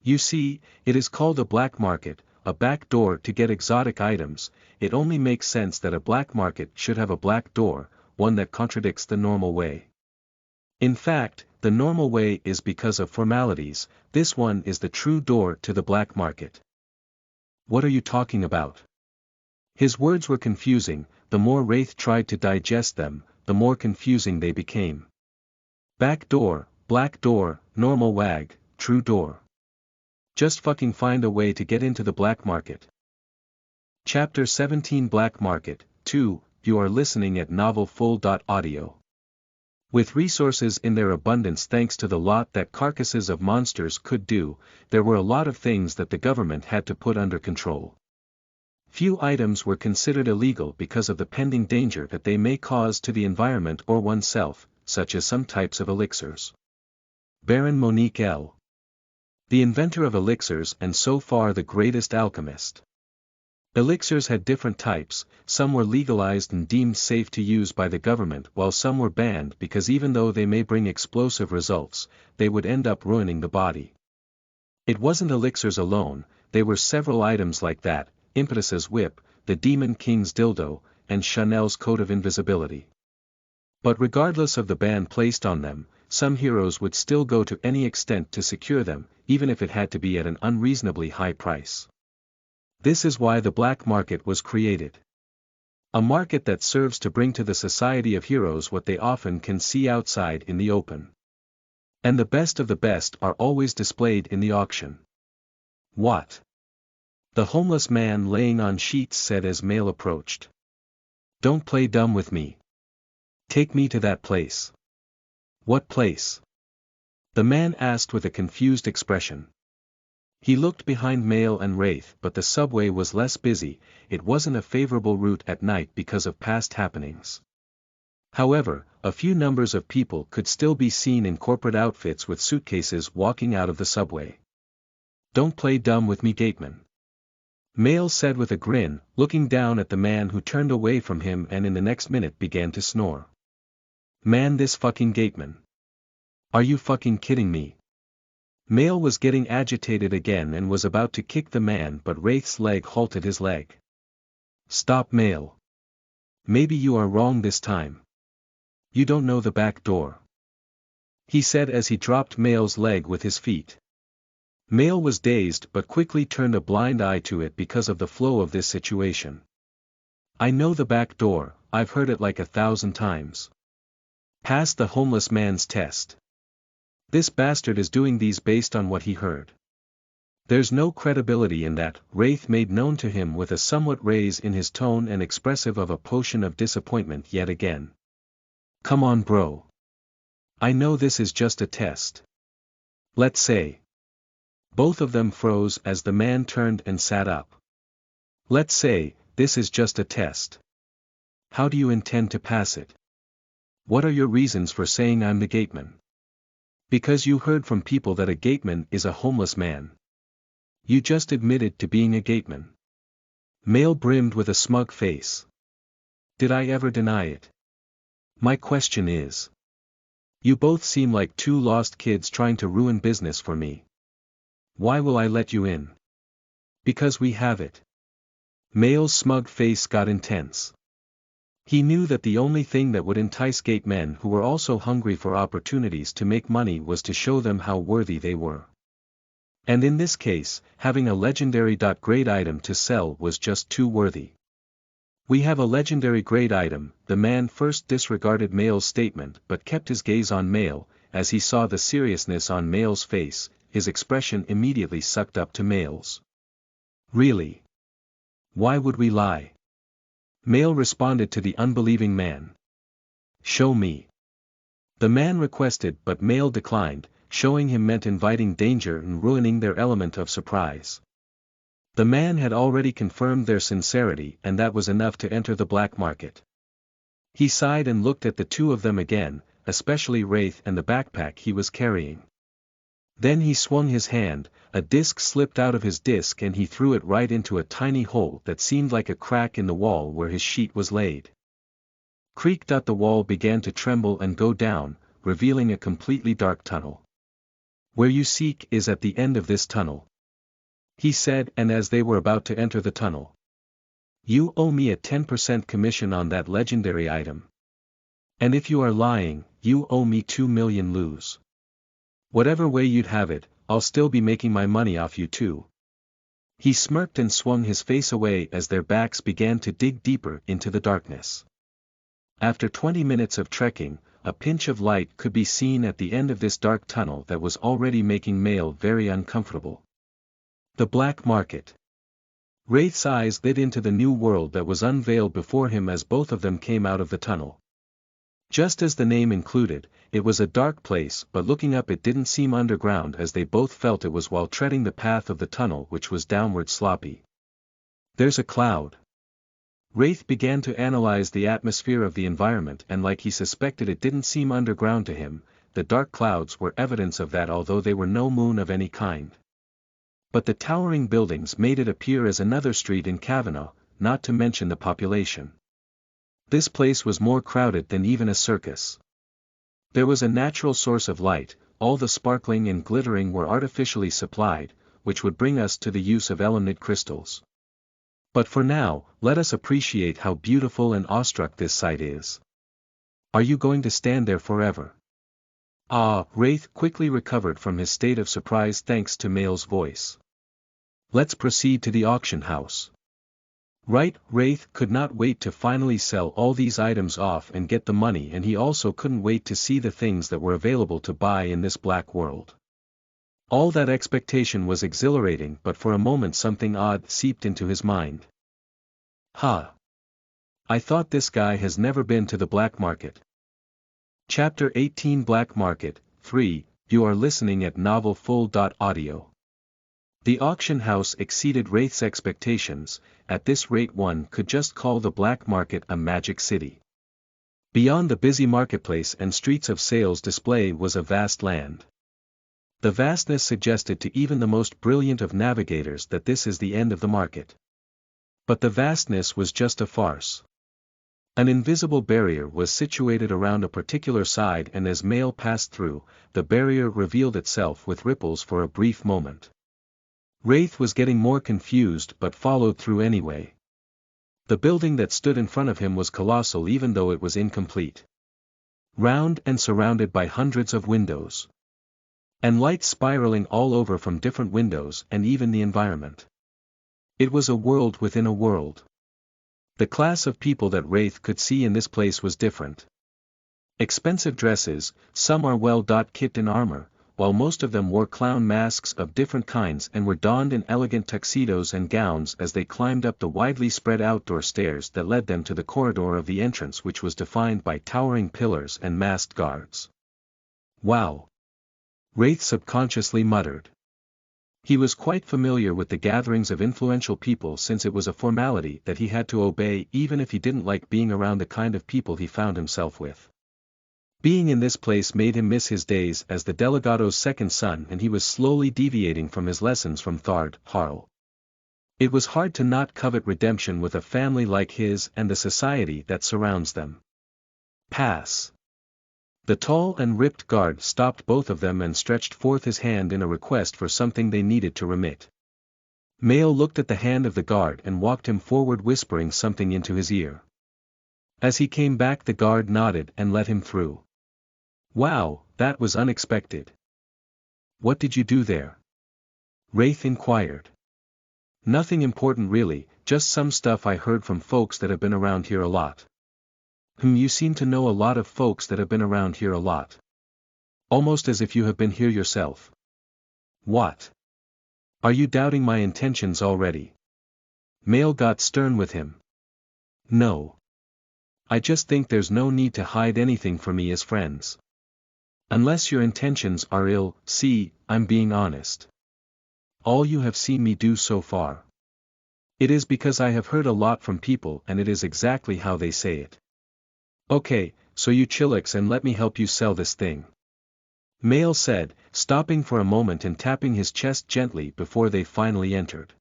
You see, it is called a black market, a back door to get exotic items. It only makes sense that a black market should have a black door, one that contradicts the normal way. In fact, the normal way is because of formalities, this one is the true door to the black market. What are you talking about? His words were confusing. The more Wraith tried to digest them, the more confusing they became. Back door, black door, normal wag, true door. Just fucking find a way to get into the black market. Chapter 17 Black Market, 2, you are listening at novelfull.audio. With resources in their abundance thanks to the lot that carcasses of monsters could do, there were a lot of things that the government had to put under control. Few items were considered illegal because of the pending danger that they may cause to the environment or oneself, such as some types of elixirs. Baron Monique L. The inventor of elixirs and so far the greatest alchemist. Elixirs had different types, some were legalized and deemed safe to use by the government while some were banned because even though they may bring explosive results, they would end up ruining the body. It wasn't elixirs alone, they were several items like that, Impetus's whip, the Demon King's dildo, and Chanel's coat of invisibility. But regardless of the ban placed on them, some heroes would still go to any extent to secure them, even if it had to be at an unreasonably high price. This is why the black market was created. A market that serves to bring to the society of heroes what they often can see outside in the open. And the best of the best are always displayed in the auction. What? The homeless man laying on sheets said as Mail approached. Don't play dumb with me. Take me to that place. What place? The man asked with a confused expression. He looked behind Mail and Wraith, but the subway was less busy. It wasn't a favorable route at night because of past happenings. However, a few numbers of people could still be seen in corporate outfits with suitcases walking out of the subway. Don't play dumb with me, Gateman. Mail said with a grin, looking down at the man who turned away from him and in the next minute began to snore. Man, this fucking Gateman. Are you fucking kidding me? Mail was getting agitated again and was about to kick the man, but Wraith's leg halted his leg. Stop, Mail. Maybe you are wrong this time. You don't know the back door. He said as he dropped Mail's leg with his feet. Mail was dazed but quickly turned a blind eye to it because of the flow of this situation. I know the back door, I've heard it like 1,000 times. Pass the homeless man's test. This bastard is doing these based on what he heard. There's no credibility in that, Wraith made known to him with a somewhat raise in his tone and expressive of a potion of disappointment yet again. Come on, bro. I know this is just a test. Let's say. Both of them froze as the man turned and sat up. Let's say, this is just a test. How do you intend to pass it? What are your reasons for saying I'm the gateman? Because you heard from people that a gateman is a homeless man. You just admitted to being a gateman. Mail brimmed with a smug face. Did I ever deny it? My question is. You both seem like two lost kids trying to ruin business for me. Why will I let you in? Because we have it. Mail's smug face got intense. He knew that the only thing that would entice gate men who were also hungry for opportunities to make money was to show them how worthy they were. And in this case, having a legendary grade item to sell was just too worthy. "We have a legendary grade item," the man first disregarded Mail's statement but kept his gaze on Mail. As he saw the seriousness on Mail's face, his expression immediately sucked up to Mail's. "Really? Why would we lie?" Mail responded to the unbelieving man. "Show me." The man requested but Mail declined, showing him meant inviting danger and ruining their element of surprise. The man had already confirmed their sincerity and that was enough to enter the black market. He sighed and looked at the two of them again, especially Wraith and the backpack he was carrying. Then he swung his hand, a disc slipped out of his disc and he threw it right into a tiny hole that seemed like a crack in the wall where his sheet was laid. Creak! The wall began to tremble and go down, revealing a completely dark tunnel. "Where you seek is at the end of this tunnel," he said, and as they were about to enter the tunnel. "You owe me a 10% commission on that legendary item. And if you are lying, you owe me 2 million lus. Whatever way you'd have it, I'll still be making my money off you too." He smirked and swung his face away as their backs began to dig deeper into the darkness. After 20 minutes of trekking, a pinch of light could be seen at the end of this dark tunnel that was already making Mail very uncomfortable. The black market. Wraith's eyes lit into the new world that was unveiled before him as both of them came out of the tunnel. Just as the name included, it was a dark place but looking up it didn't seem underground as they both felt it was while treading the path of the tunnel which was downward sloppy. "There's a cloud." Wraith began to analyze the atmosphere of the environment and like he suspected it didn't seem underground to him, the dark clouds were evidence of that although they were no moon of any kind. But the towering buildings made it appear as another street in Kavanaugh, not to mention the population. This place was more crowded than even a circus. There was a natural source of light, all the sparkling and glittering were artificially supplied, which would bring us to the use of elemnit crystals. But for now, let us appreciate how beautiful and awestruck this sight is. "Are you going to stand there forever?" Wraith quickly recovered from his state of surprise thanks to Mail's voice. "Let's proceed to the auction house." Right, Wraith could not wait to finally sell all these items off and get the money and he also couldn't wait to see the things that were available to buy in this black world. All that expectation was exhilarating but for a moment something odd seeped into his mind. I thought this guy has never been to the black market. Chapter 18 Black Market, 3, you are listening at novelfull.audio. The auction house exceeded Wraith's expectations, at this rate one could just call the black market a magic city. Beyond the busy marketplace and streets of sales display was a vast land. The vastness suggested to even the most brilliant of navigators that this is the end of the market. But the vastness was just a farce. An invisible barrier was situated around a particular side and as Mail passed through, the barrier revealed itself with ripples for a brief moment. Wraith was getting more confused but followed through anyway. The building that stood in front of him was colossal even though it was incomplete. Round and surrounded by hundreds of windows. And light spiraling all over from different windows and even the environment. It was a world within a world. The class of people that Wraith could see in this place was different. Expensive dresses, some are well-kitted in armor, while most of them wore clown masks of different kinds and were donned in elegant tuxedos and gowns as they climbed up the widely spread outdoor stairs that led them to the corridor of the entrance which was defined by towering pillars and masked guards. Wow! Wraith subconsciously muttered. He was quite familiar with the gatherings of influential people since it was a formality that he had to obey even if he didn't like being around the kind of people he found himself with. Being in this place made him miss his days as the Delegado's second son and he was slowly deviating from his lessons from Thard, Harl. It was hard to not covet redemption with a family like his and the society that surrounds them. Pass. The tall and ripped guard stopped both of them and stretched forth his hand in a request for something they needed to remit. Mail looked at the hand of the guard and walked him forward whispering something into his ear. As he came back the guard nodded and let him through. Wow, that was unexpected. What did you do there? Wraith inquired. Nothing important really, just some stuff I heard from folks that have been around here a lot. You seem to know a lot of folks that have been around here a lot. Almost as if you have been here yourself. What? Are you doubting my intentions already? Male got stern with him. No. I just think there's no need to hide anything from me as friends. Unless your intentions are ill, see, I'm being honest. All you have seen me do so far. It is because I have heard a lot from people and it is exactly how they say it. Okay, so you chillax and let me help you sell this thing. Male said, stopping for a moment and tapping his chest gently before they finally entered.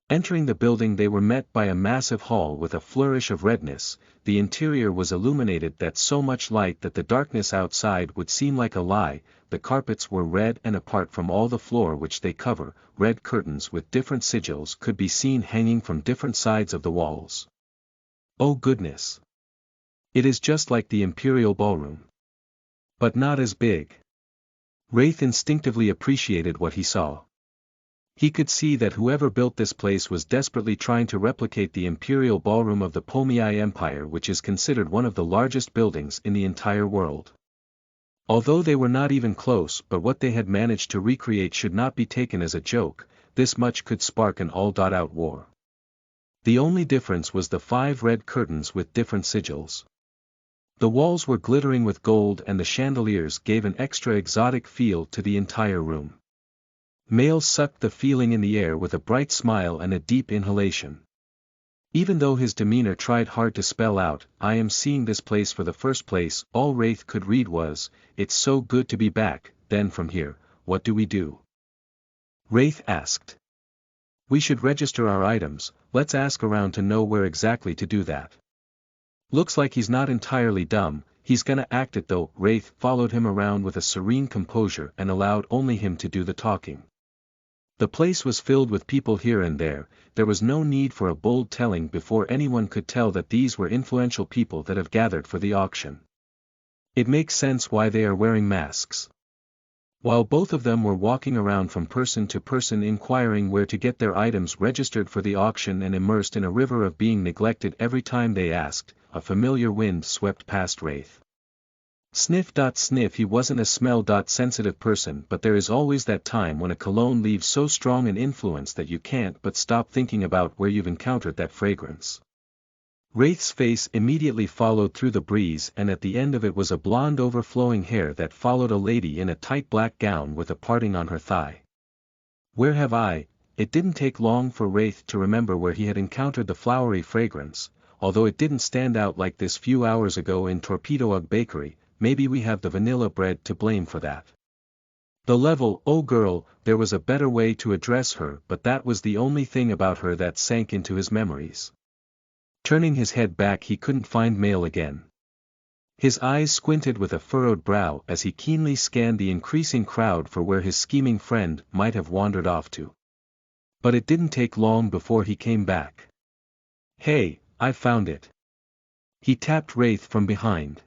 Entering the building they were met by a massive hall with a flourish of redness. The interior was illuminated that so much light that the darkness outside would seem like a lie. The carpets were red and apart from all the floor which they cover, red curtains with different sigils could be seen hanging from different sides of the walls. Oh goodness! It is just like the Imperial Ballroom. But not as big. Wraith instinctively appreciated what he saw. He could see that whoever built this place was desperately trying to replicate the Imperial Ballroom of the Pomei Empire, which is considered one of the largest buildings in the entire world. Although they were not even close, but what they had managed to recreate should not be taken as a joke, this much could spark an all-out war. The only difference was the 5 red curtains with different sigils. The walls were glittering with gold and the chandeliers gave an extra exotic feel to the entire room. Male sucked the feeling in the air with a bright smile and a deep inhalation. Even though his demeanor tried hard to spell out, I am seeing this place for the first place, all Wraith could read was, it's so good to be back. Then from here, what do we do? Wraith asked. We should register our items, let's ask around to know where exactly to do that. Looks like he's not entirely dumb, he's gonna act it though. Wraith followed him around with a serene composure and allowed only him to do the talking. The place was filled with people here and there was no need for a bold telling before anyone could tell that these were influential people that have gathered for the auction. It makes sense why they are wearing masks. While both of them were walking around from person to person inquiring where to get their items registered for the auction and immersed in a river of being neglected every time they asked, a familiar wind swept past Wraith. Sniff. Sniff. He wasn't a smell-sensitive person, but there is always that time when a cologne leaves so strong an influence that you can't but stop thinking about where you've encountered that fragrance. Wraith's face immediately followed through the breeze and at the end of it was a blonde overflowing hair that followed a lady in a tight black gown with a parting on her thigh. Where have I? It didn't take long for Wraith to remember where he had encountered the flowery fragrance, although it didn't stand out like this few hours ago in Torpedo Egg Bakery. Maybe we have the vanilla bread to blame for that. The level, oh girl, there was a better way to address her, but that was the only thing about her that sank into his memories. Turning his head back he couldn't find Male again. His eyes squinted with a furrowed brow as he keenly scanned the increasing crowd for where his scheming friend might have wandered off to. But it didn't take long before he came back. Hey, I found it. He tapped Wraith from behind.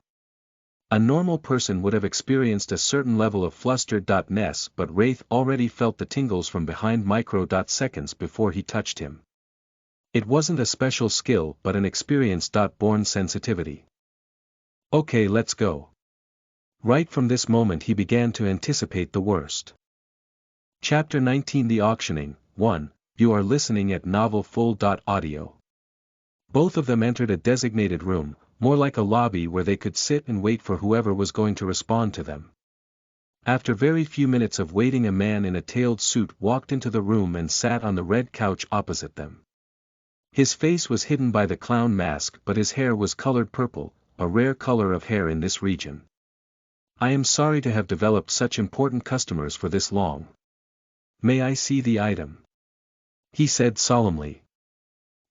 A normal person would have experienced a certain level of flustered.ness, but Wraith already felt the tingles from behind micro-seconds before he touched him. It wasn't a special skill but an experience-born sensitivity. Okay, let's go. Right from this moment he began to anticipate the worst. Chapter 19 The Auctioning, 1, You are listening at novelfull.audio. Both of them entered a designated room, more like a lobby where they could sit and wait for whoever was going to respond to them. After very few minutes of waiting a man in a tailed suit walked into the room and sat on the red couch opposite them. His face was hidden by the clown mask but his hair was colored purple, a rare color of hair in this region. I am sorry to have developed such important customers for this long. May I see the item? He said solemnly.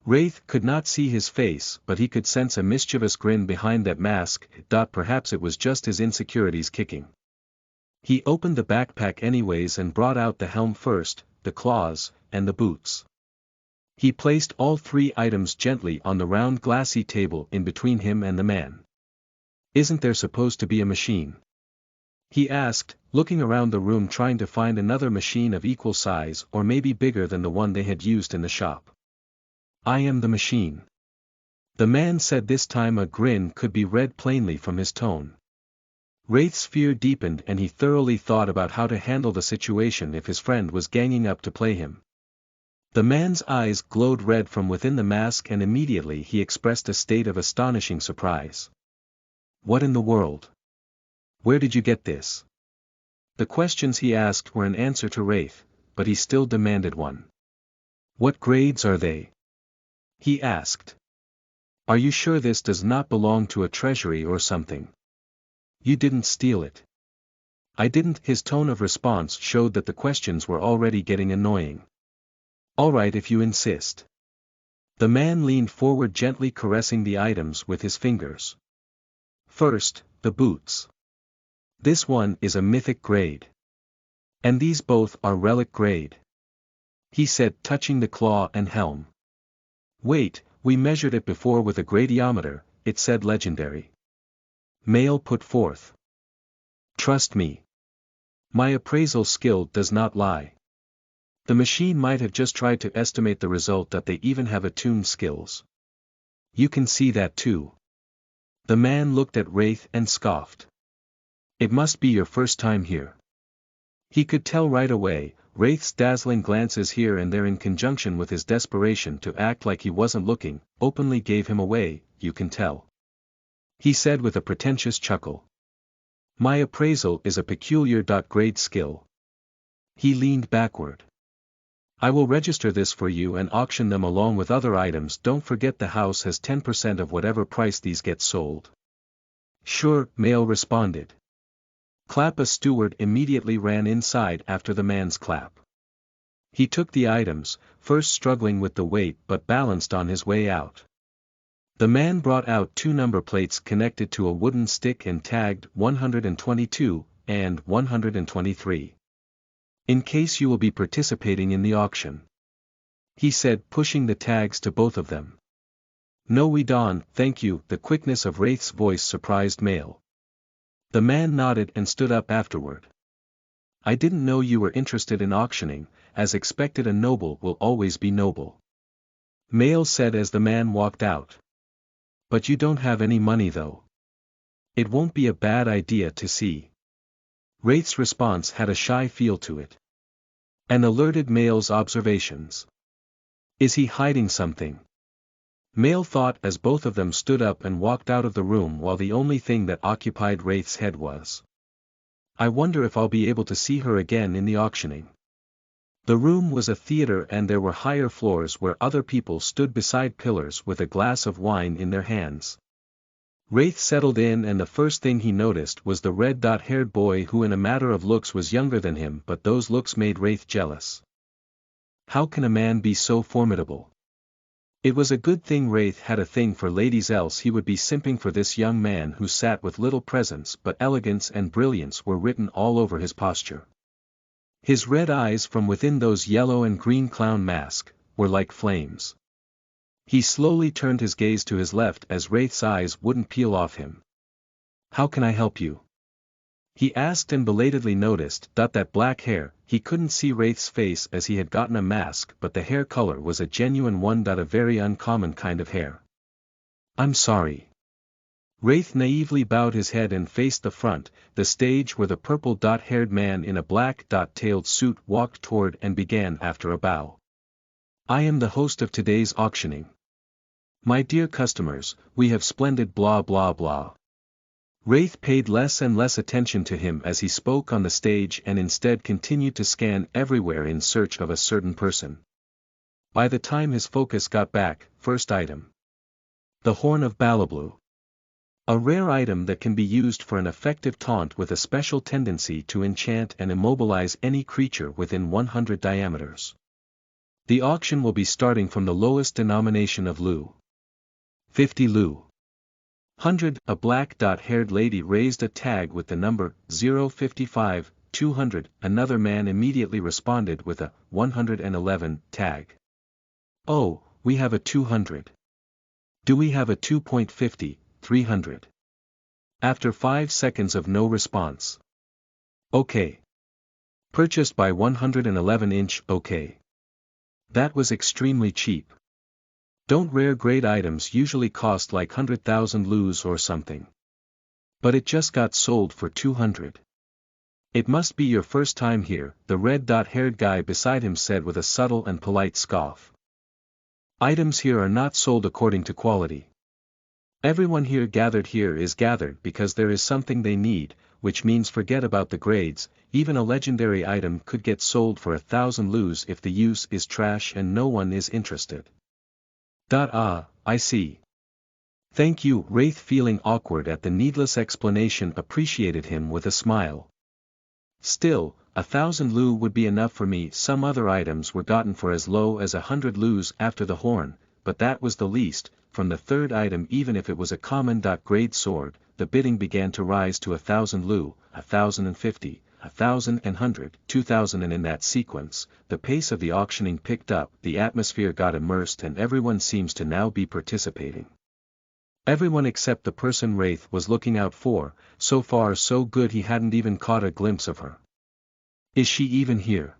Wraith could not see his face but he could sense a mischievous grin behind that mask. Perhaps it was just his insecurities kicking. He opened the backpack anyways and brought out the helm first, the claws, and the boots. He placed all 3 items gently on the round glassy table in between him and the man. Isn't there supposed to be a machine? He asked, looking around the room trying to find another machine of equal size or maybe bigger than the one they had used in the shop. I am the machine. The man said, this time a grin could be read plainly from his tone. Wraith's fear deepened and he thoroughly thought about how to handle the situation if his friend was ganging up to play him. The man's eyes glowed red from within the mask and immediately he expressed a state of astonishing surprise. What in the world? Where did you get this? The questions he asked were an answer to Wraith, but he still demanded one. What grades are they? He asked. Are you sure this does not belong to a treasury or something? You didn't steal it. I didn't. His tone of response showed that the questions were already getting annoying. All right, if you insist. The man leaned forward, gently caressing the items with his fingers. First, the boots. This one is a mythic grade. And these both are relic grade. He said, touching the claw and helm. Wait, we measured it before with a gradiometer, it said legendary. Male put forth. Trust me. My appraisal skill does not lie. The machine might have just tried to estimate the result that they even have attuned skills. You can see that too. The man looked at Wraith and scoffed. It must be your first time here. He could tell right away. Wraith's dazzling glances here and there in conjunction with his desperation to act like he wasn't looking, openly gave him away, you can tell. He said with a pretentious chuckle. My appraisal is a peculiar grade skill. He leaned backward. I will register this for you and auction them along with other items. Don't forget the house has 10% of whatever price these get sold. Sure, Male responded. Clap. A steward immediately ran inside after the man's clap. He took the items, first struggling with the weight but balanced on his way out. The man brought out 2 number plates connected to a wooden stick and tagged 122 and 123. In case you will be participating in the auction. He said, pushing the tags to both of them. No, we don't, thank you. The quickness of Wraith's voice surprised Male. The man nodded and stood up afterward. I didn't know you were interested in auctioning, as expected. A noble will always be noble. Male said as the man walked out. But you don't have any money though. It won't be a bad idea to see. Wraith's response had a shy feel to it. And alerted Male's observations. Is he hiding something? Male thought as both of them stood up and walked out of the room while the only thing that occupied Wraith's head was. I wonder if I'll be able to see her again in the auctioning. The room was a theater and there were higher floors where other people stood beside pillars with a glass of wine in their hands. Wraith settled in and the first thing he noticed was the red-haired boy who in a matter of looks was younger than him, but those looks made Wraith jealous. How can a man be so formidable? It was a good thing Wraith had a thing for ladies, else he would be simping for this young man who sat with little presence, but elegance and brilliance were written all over his posture. His red eyes from within those yellow and green clown mask, were like flames. He slowly turned his gaze to his left as Wraith's eyes wouldn't peel off him. How can I help you? He asked and belatedly noticed that black hair. He couldn't see Wraith's face as he had gotten a mask, but the hair color was a genuine one. A very uncommon kind of hair. I'm sorry. Wraith naively bowed his head and faced the front, the stage where the purple-haired man in a black-tailed suit walked toward and began after a bow. I am the host of today's auctioning. My dear customers, we have splendid blah blah blah. Wraith paid less and less attention to him as he spoke on the stage and instead continued to scan everywhere in search of a certain person. By the time his focus got back, first item. The Horn of Balablu. A rare item that can be used for an effective taunt with a special tendency to enchant and immobilize any creature within 100 diameters. The auction will be starting from the lowest denomination of Lu. 50 Lu. 100. A black-haired lady raised a tag with the number 055, 200. Another man immediately responded with a 111 tag. Oh, we have a 200. Do we have a 2.50, 300? After 5 seconds of no response. Okay. Purchased by 111-inch, okay. That was extremely cheap. Don't rare grade items usually cost like 100,000 lus or something? But it just got sold for 200. It must be your first time here, the red-haired guy beside him said with a subtle and polite scoff. Items here are not sold according to quality. Everyone gathered here is gathered because there is something they need, which means forget about the grades, even a legendary item could get sold for 1,000 lus if the use is trash and no one is interested. Ah, I see. Thank you. Wraith, feeling awkward at the needless explanation, appreciated him with a smile. Still, 1,000 lu would be enough for me. Some other items were gotten for as low as 100 lus after the horn, but that was the least. From the third item, even if it was a common grade sword, the bidding began to rise to 1,000 lu, 1,050, 1,100, 2,000, and in that sequence, the pace of the auctioning picked up, the atmosphere got immersed, and everyone seems to now be participating. Everyone except the person Wraith was looking out for. So far so good, he hadn't even caught a glimpse of her. Is she even here?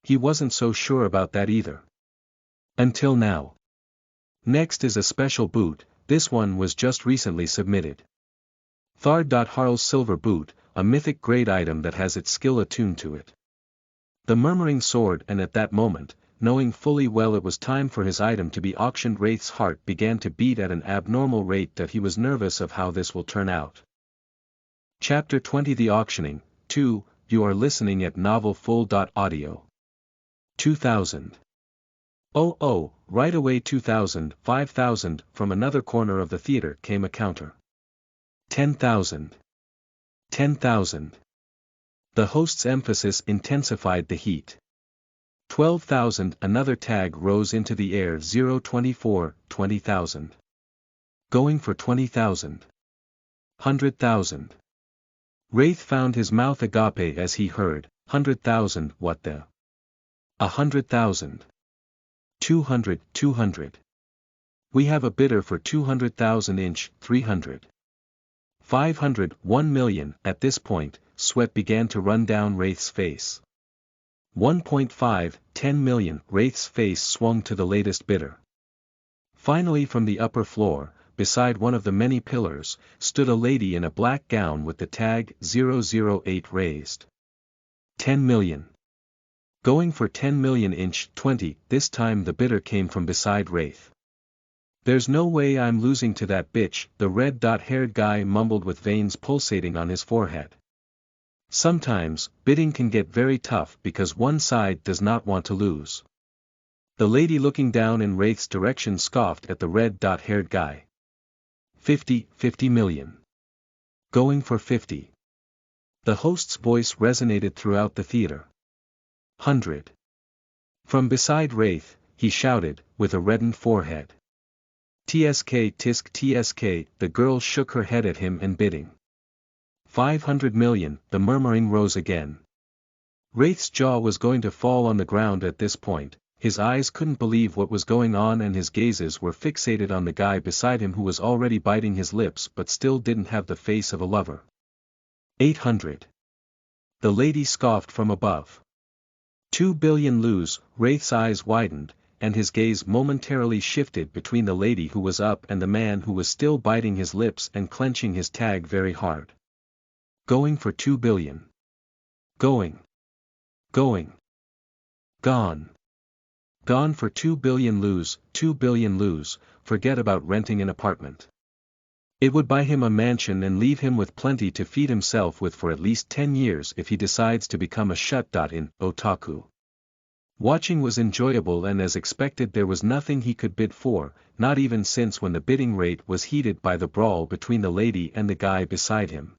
He wasn't so sure about that either. Until now. Next is a special boot. This one was just recently submitted. Thard.Harl's silver boot, a mythic grade item that has its skill attuned to it. The murmuring sword, and at that moment, knowing fully well it was time for his item to be auctioned, Wraith's heart began to beat at an abnormal rate that he was nervous of how this will turn out. Chapter 20, The Auctioning. 2. You are listening at novelfull.audio. 2,000. Oh, right away 2,000, 5,000, from another corner of the theater came a counter. 10,000. 10,000. The host's emphasis intensified the heat. 12,000, another tag rose into the air. 024, 20,000. Going for 20,000. 100,000. Wraith found his mouth agape as he heard, 100,000, what the? 100,000. 200, 200. We have a bidder for 200,000-inch, 300. 500, 1 million. At this point, sweat began to run down Wraith's face. 1.5, 10 million. Wraith's face swung to the latest bidder. Finally, from the upper floor, beside one of the many pillars, stood a lady in a black gown with the tag 008 raised. 10 million. Going for 10 million-inch, 20, this time the bidder came from beside Wraith. There's no way I'm losing to that bitch, the red-haired guy mumbled with veins pulsating on his forehead. Sometimes, bidding can get very tough because one side does not want to lose. The lady looking down in Wraith's direction scoffed at the red-haired guy. 50 million. Going for 50. The host's voice resonated throughout the theater. 100. From beside Wraith, he shouted, with a reddened forehead. TSK, tisk TSK, the girl shook her head at him and bidding. 500 million, the murmuring rose again. Wraith's jaw was going to fall on the ground at this point. His eyes couldn't believe what was going on and his gazes were fixated on the guy beside him who was already biting his lips but still didn't have the face of a lover. 800. The lady scoffed from above. 2 billion lus. Wraith's eyes widened, and his gaze momentarily shifted between the lady who was up and the man who was still biting his lips and clenching his tag very hard. Going for 2 billion. Going. Gone. Gone for 2 billion lus, 2 billion lus. Forget about renting an apartment. It would buy him a mansion and leave him with plenty to feed himself with for at least 10 years if he decides to become a shut-in otaku. Watching was enjoyable, and as expected there was nothing he could bid for, not even since when the bidding rate was heated by the brawl between the lady and the guy beside him.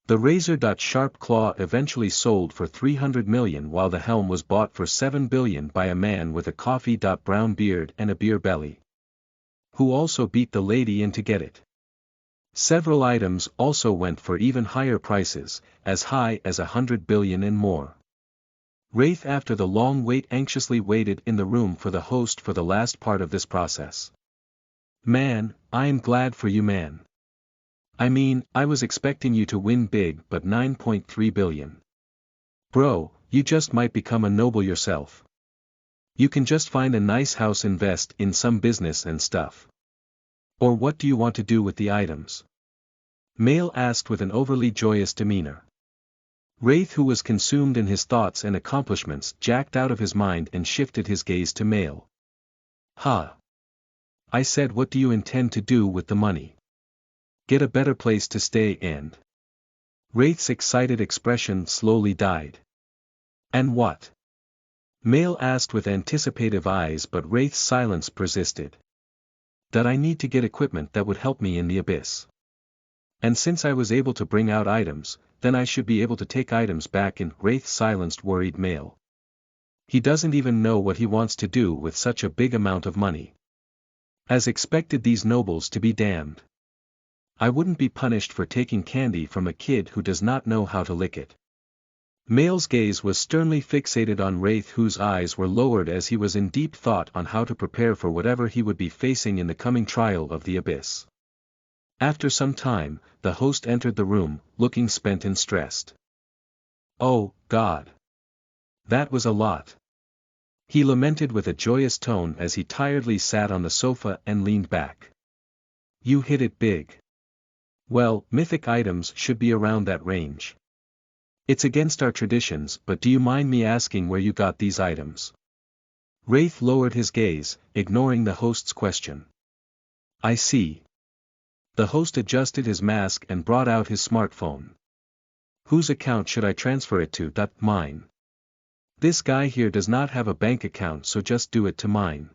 The razor-sharp claw eventually sold for 300 million while the helm was bought for 7 billion by a man with a coffee-brown beard and a beer belly, who also beat the lady in to get it. Several items also went for even higher prices, as high as 100 billion and more. Wraith after the long wait anxiously waited in the room for the host for the last part of this process. Man, I am glad for you man. I mean, I was expecting you to win big but 9.3 billion. Bro, you just might become a noble yourself. You can just find a nice house, invest in some business and stuff. Or what do you want to do with the items? Male asked with an overly joyous demeanor. Wraith, who was consumed in his thoughts and accomplishments, jacked out of his mind and shifted his gaze to Male. Ha! I said, what do you intend to do with the money? Get a better place to stay and... Wraith's excited expression slowly died. And what? Male asked with anticipative eyes, but Wraith's silence persisted. That I need to get equipment that would help me in the abyss. And since I was able to bring out items, then I should be able to take items back in. Wraith silenced worried Male. He doesn't even know what he wants to do with such a big amount of money. As expected these nobles to be damned. I wouldn't be punished for taking candy from a kid who does not know how to lick it. Male's gaze was sternly fixated on Wraith, whose eyes were lowered as he was in deep thought on how to prepare for whatever he would be facing in the coming trial of the abyss. After some time, the host entered the room, looking spent and stressed. Oh, God! That was a lot. He lamented with a joyous tone as he tiredly sat on the sofa and leaned back. You hit it big. Well, mythic items should be around that range. It's against our traditions, but do you mind me asking where you got these items? Wraith lowered his gaze, ignoring the host's question. I see. The host adjusted his mask and brought out his smartphone. Whose account should I transfer it to? Mine. This guy here does not have a bank account, so just do it to mine.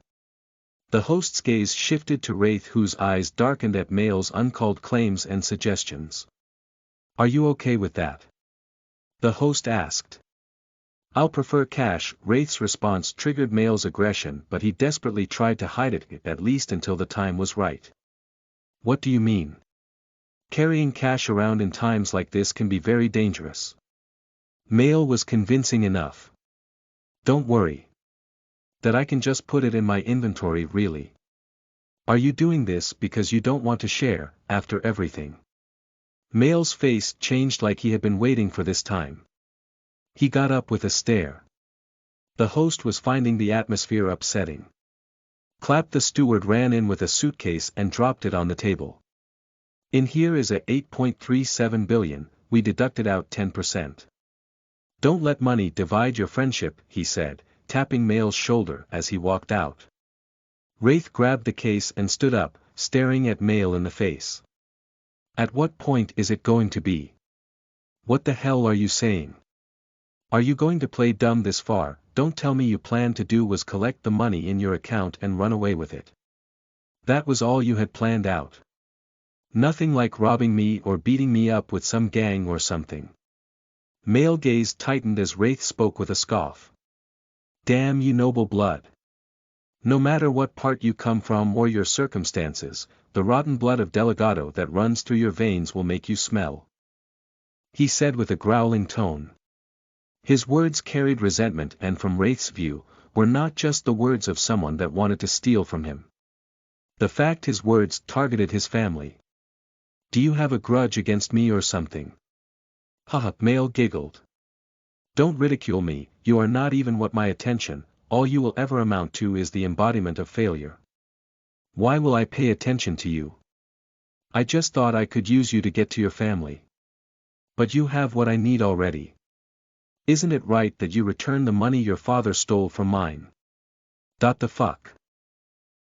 The host's gaze shifted to Wraith, whose eyes darkened at Male's uncalled claims and suggestions. Are you okay with that? The host asked. I'll prefer cash. Wraith's response triggered Male's aggression, but he desperately tried to hide it, at least until the time was right. What do you mean? Carrying cash around in times like this can be very dangerous. Male was convincing enough. Don't worry. That I can just put it in my inventory. Really? Are you doing this because you don't want to share, after everything? Male's face changed like he had been waiting for this time. He got up with a stare. The host was finding the atmosphere upsetting. Clap! The steward ran in with a suitcase and dropped it on the table. In here is a 8.37 billion, we deducted out 10%. Don't let money divide your friendship, he said, tapping Male's shoulder as he walked out. Wraith grabbed the case and stood up, staring at Male in the face. At what point is it going to be? What the hell are you saying? Are you going to play dumb this far? Don't tell me you planned to do was collect the money in your account and run away with it. That was all you had planned out. Nothing like robbing me or beating me up with some gang or something. Male gaze tightened as Wraith spoke with a scoff. Damn you noble blood. No matter what part you come from or your circumstances, the rotten blood of Delegado that runs through your veins will make you smell. He said with a growling tone. His words carried resentment and, from Wraith's view, were not just the words of someone that wanted to steal from him. The fact his words targeted his family. Do you have a grudge against me or something? Haha, Male giggled. Don't ridicule me, you are not even what my attention, all you will ever amount to is the embodiment of failure. Why will I pay attention to you? I just thought I could use you to get to your family. But you have what I need already. Isn't it right that you return the money your father stole from mine? The fuck?